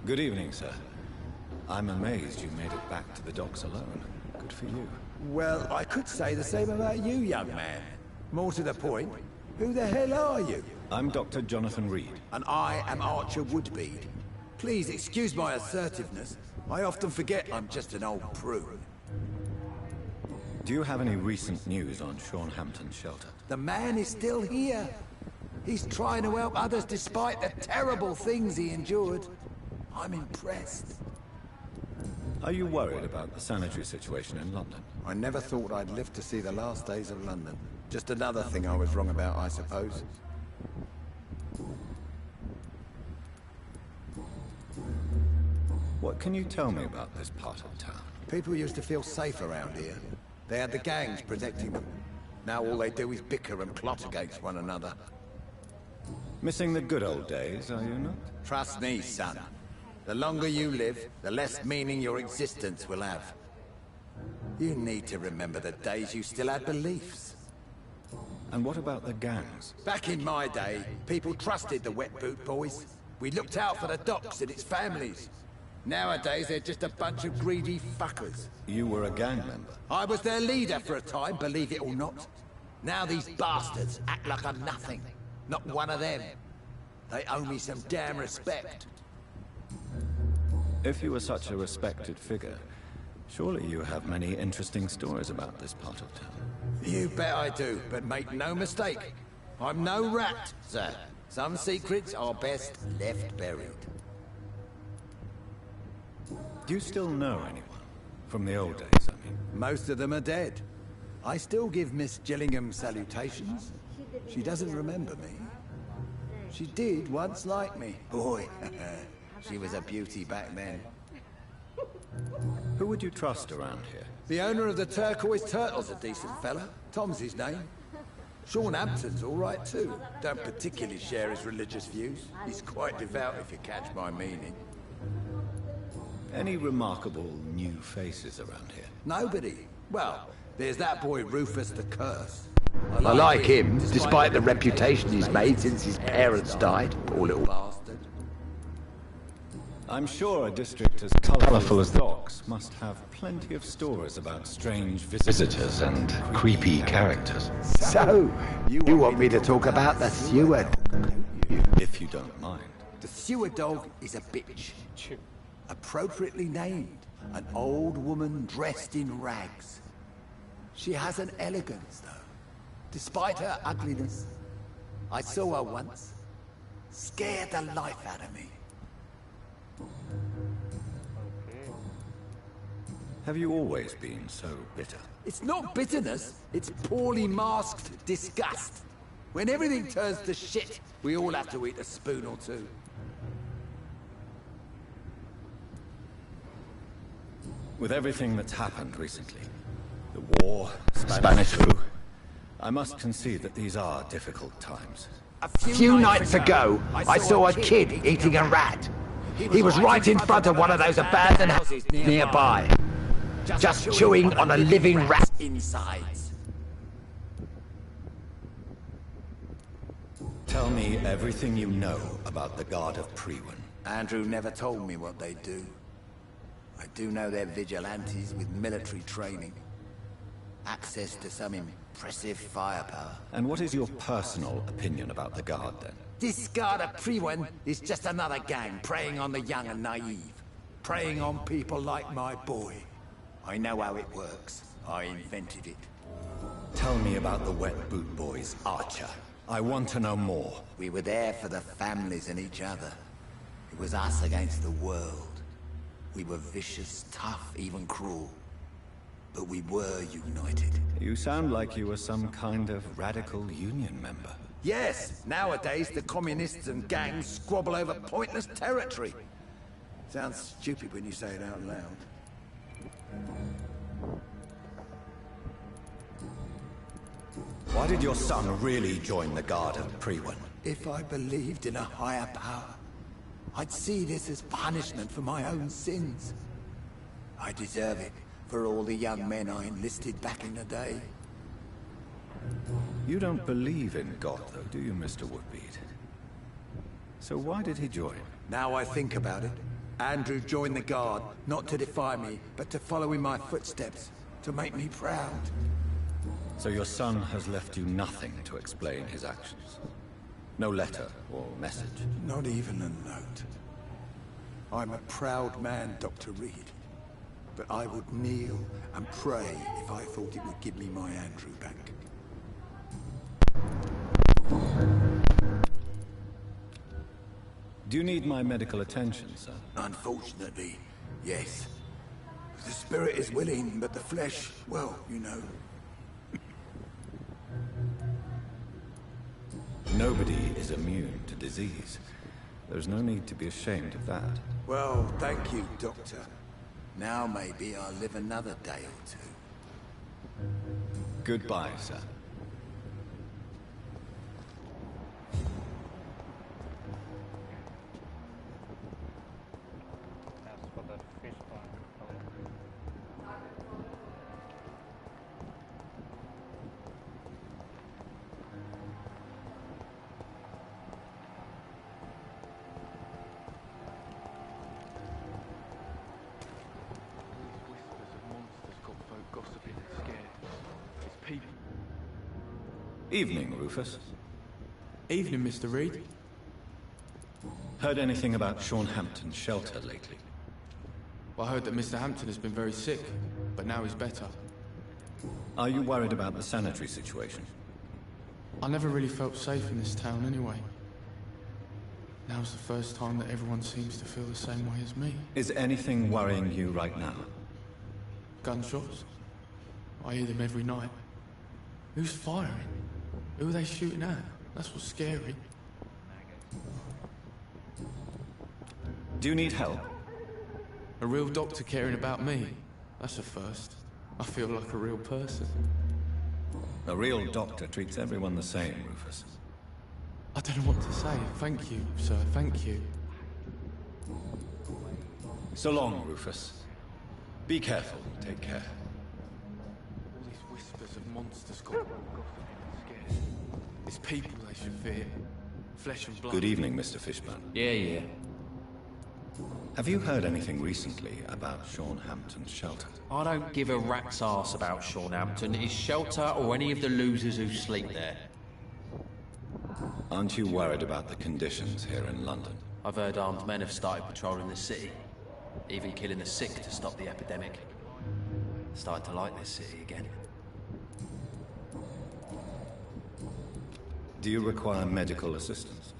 Good evening, sir. I'm amazed you made it back to the docks alone. Good for you. Well, I could say the same about you, young man. More to the point, who the hell are you? I'm Dr. Jonathan Reed. And I am Archer Woodbead. Please excuse my assertiveness. I often forget I'm just an old prune. Do you have any recent news on Sean Hampton's shelter? The man is still here. He's trying to help others despite the terrible things he endured. I'm impressed. Are you worried about the sanitary situation in London? I never thought I'd live to see the last days of London. Just another thing I was wrong about, I suppose. What can you tell me about this part of town? People used to feel safe around here. They had the gangs protecting them. Now all they do is bicker and plot against one another. Missing the good old days, are you not? Trust me, son. The longer you live, the less meaning your existence will have. You need to remember the days you still had beliefs. And what about the gangs? Back in my day, people trusted the Wet Boot Boys. We looked out for the docks and its families. Nowadays, they're just a bunch of greedy fuckers. You were a gang member? I was their leader for a time, believe it or not. Now these bastards act like I'm nothing. Not one of them. They owe me some damn respect. If you were such a respected figure, surely you have many interesting stories about this part of town. You bet I do, but make no mistake. I'm no rat, sir. Some secrets are best left buried. Do you still know anyone? From the old days, I mean. Most of them are dead. I still give Miss Gillingham salutations. She doesn't remember me. She did once like me. Boy, she was a beauty back then. Who would you trust around here? The owner of the Turquoise Turtle's a decent fella. Tom's his name. Sean Hampton's all right too. Don't particularly share his religious views. He's quite devout if you catch my meaning. Any remarkable new faces around here? Nobody. Well, there's that boy Rufus the Curse. I like him, despite the reputation he's made since his parents died. Poor little bastard. I'm sure a district as colourful as Docks must have plenty of stories about strange visitors and creepy characters. So, you want me to talk about the sewer dog? If you don't mind. The sewer dog is a bitch. Appropriately named. An old woman dressed in rags. She has an elegance, though. Despite her ugliness. I saw her once. Scared the life out of me. Have you always been so bitter? It's not bitterness, it's poorly masked disgust. When everything turns to shit, we all have to eat a spoon or two. With everything that's happened recently, the war, Spanish flu, I must concede that these are difficult times. A few nights ago, I saw a kid eating a rat. He was right in front of one of those abandoned houses nearby. Just chewing on a living rat insides. Tell me everything you know about the Guard of Priwen. Andrew never told me what they do. I do know they're vigilantes with military training. Access to some impressive firepower. And what is your personal opinion about the Guard, then? This Guard of Priwen is just another gang preying on the young and naive. Preying on people like my boy. I know how it works. I invented it. Tell me about the Wet Boot Boys, Archer. I want to know more. We were there for the families and each other. It was us against the world. We were vicious, tough, even cruel. But we were united. You sound like you were some kind of radical union member. Yes, nowadays the communists and gangs squabble over pointless territory. Sounds stupid when you say it out loud. Why did your son really join the Guard of Priwen? If I believed in a higher power, I'd see this as punishment for my own sins. I deserve it for all the young men I enlisted back in the day. You don't believe in God, though, do you, Mr. Woodbead? So why did he join? Now I think about it, Andrew joined the Guard, not to defy me, but to follow in my footsteps. to make me proud. So your son has left you nothing to explain his actions? No letter or message? Not even a note. I'm a proud man, Dr. Reed. But I would kneel and pray if I thought it would give me my Andrew back. Do you need my medical attention, sir? Unfortunately, yes. The spirit is willing, but the flesh, well, you know. Nobody is immune to disease. There's no need to be ashamed of that. Well, thank you, Doctor. Now maybe I'll live another day or two. Goodbye, sir. As for that fish pond, Evening, Rufus. Evening, Mr. Reed. Heard anything about Sean Hampton's shelter lately? Well, I heard that Mr. Hampton has been very sick, but now he's better. Are you worried about the sanitary situation? I never really felt safe in this town anyway. Now's the first time that everyone seems to feel the same way as me. Is anything worrying you right now? Gunshots? I hear them every night. Who's firing? Who are they shooting at? That's what's scary. Do you need help? A real doctor caring about me? That's a first. I feel like a real person. A real doctor treats everyone the same, Rufus. I don't know what to say. Thank you, sir. Thank you. So long, Rufus. Be careful. Take care. All these whispers of monsters got scared. It's people they should fear. Flesh and blood. Good evening, Mr. Fishburne. Yeah. Have you heard anything recently about Sean Hampton's shelter? I don't give a rat's arse about Sean Hampton, his shelter, or any of the losers who sleep there. Aren't you worried about the conditions here in London? I've heard armed men have started patrolling the city, even killing the sick to stop the epidemic. Starting to like this city again. Do you require medical assistance?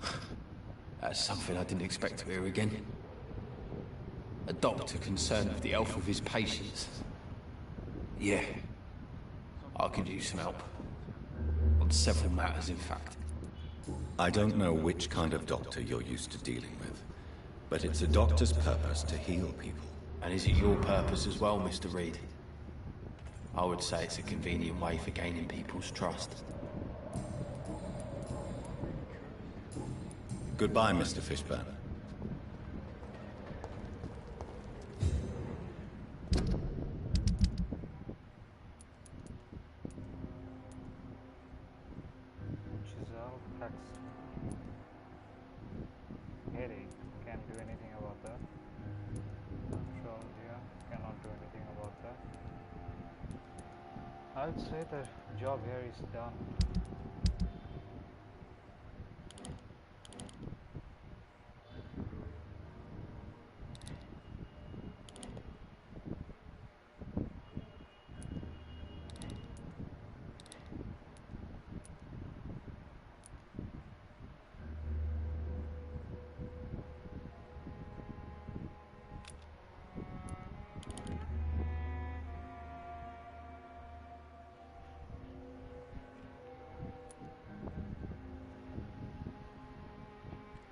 That's something I didn't expect to hear again. A doctor concerned with the health of his patients. Yeah. I could use some help. On several matters, in fact. I don't know which kind of doctor you're used to dealing with, but it's a doctor's purpose to heal people. And is it your purpose as well, Mr. Reed? I would say it's a convenient way for gaining people's trust. Goodbye, Mr. Fishburne. Giselle Paxton. Harry can't do anything about that. Georgia cannot do anything about that. I would say the job here is done.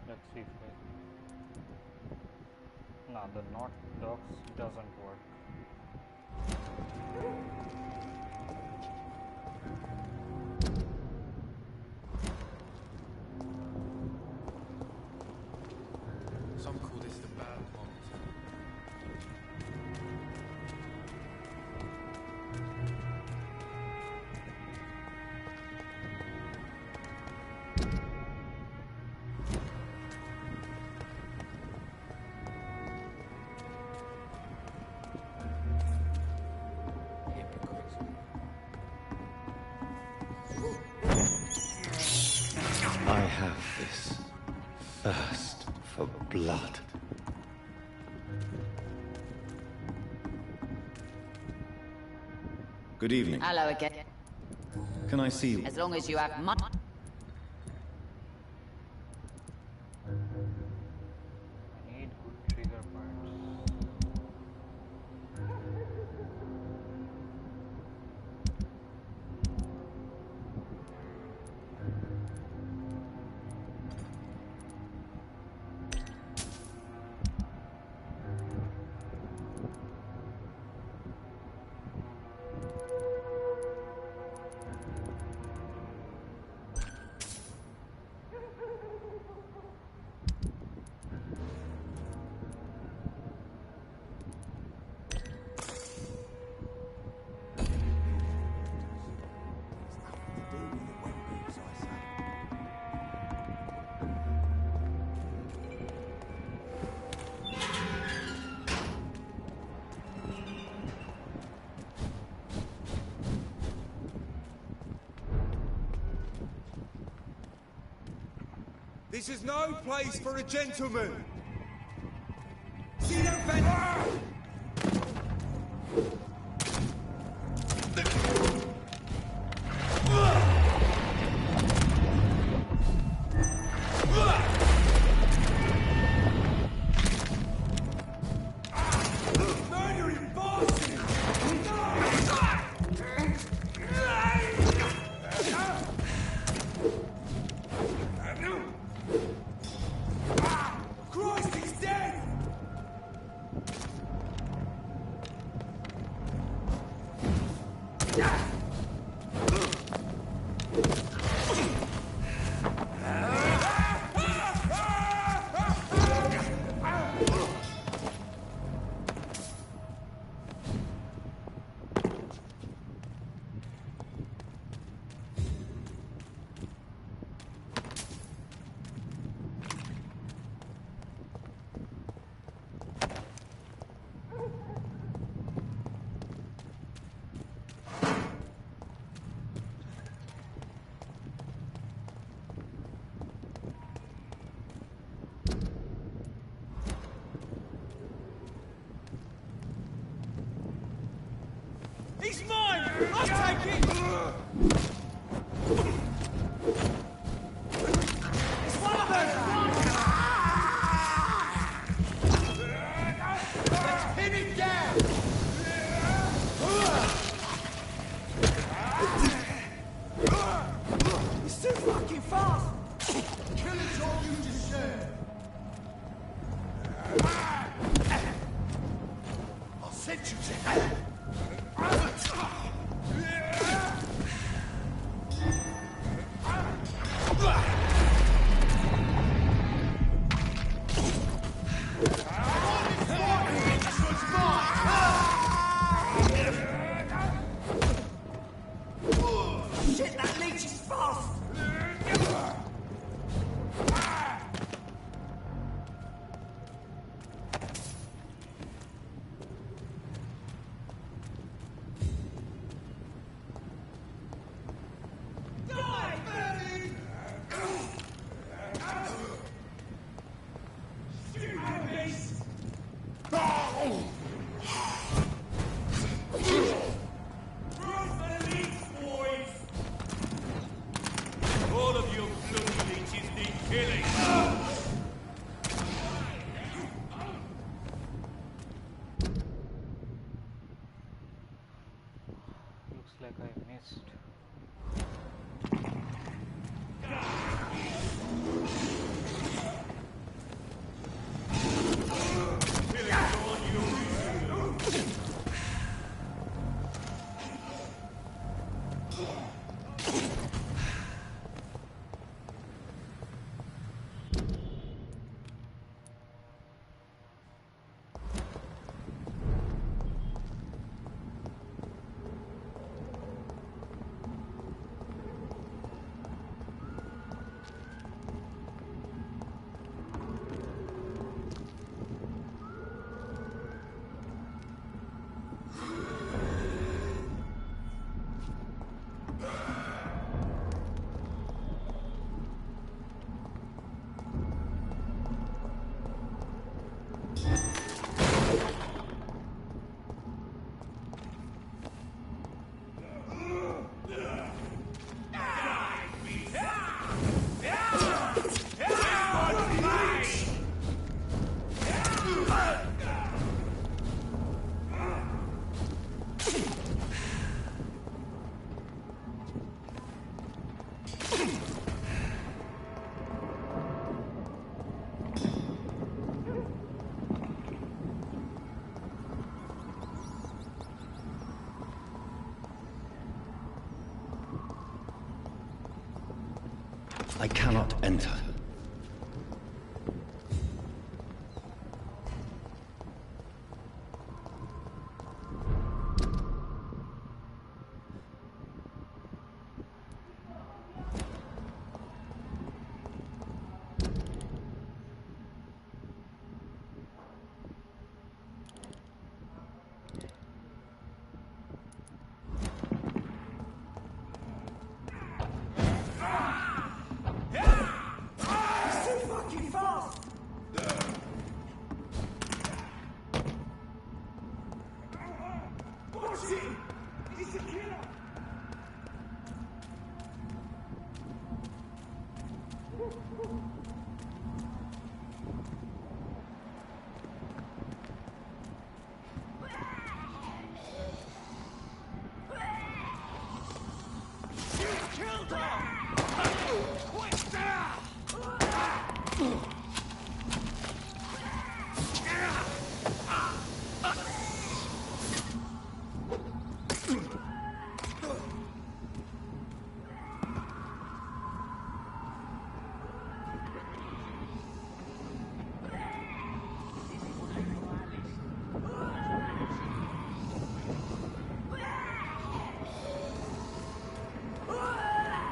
Let's see if they... No, the not docs doesn't work. Some call this the bad month. thirst for blood. Good evening. Hello again. Can I see you? As long as you have money. I need good trigger points. This is no place for a gentleman! See that van? Murdering bastard! Christ, he's dead! He's mine! I'll take it! It's one of those ones! Let's pin it down! He's too fucking fast! Kill it or you just share! I'll send you to hell! Shit, that leech is fast! Die, baby! Stupid beast! All of your bloody leeches need killing! Looks like I missed. I cannot enter.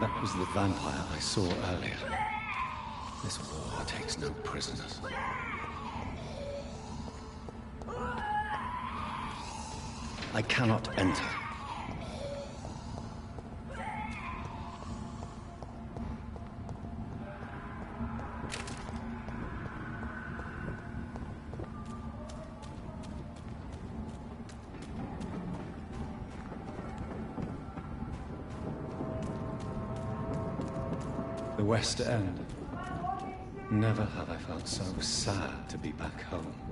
That was the vampire I saw earlier. This war takes no prisoners. I cannot enter. The West End. Never have I felt so sad to be back home.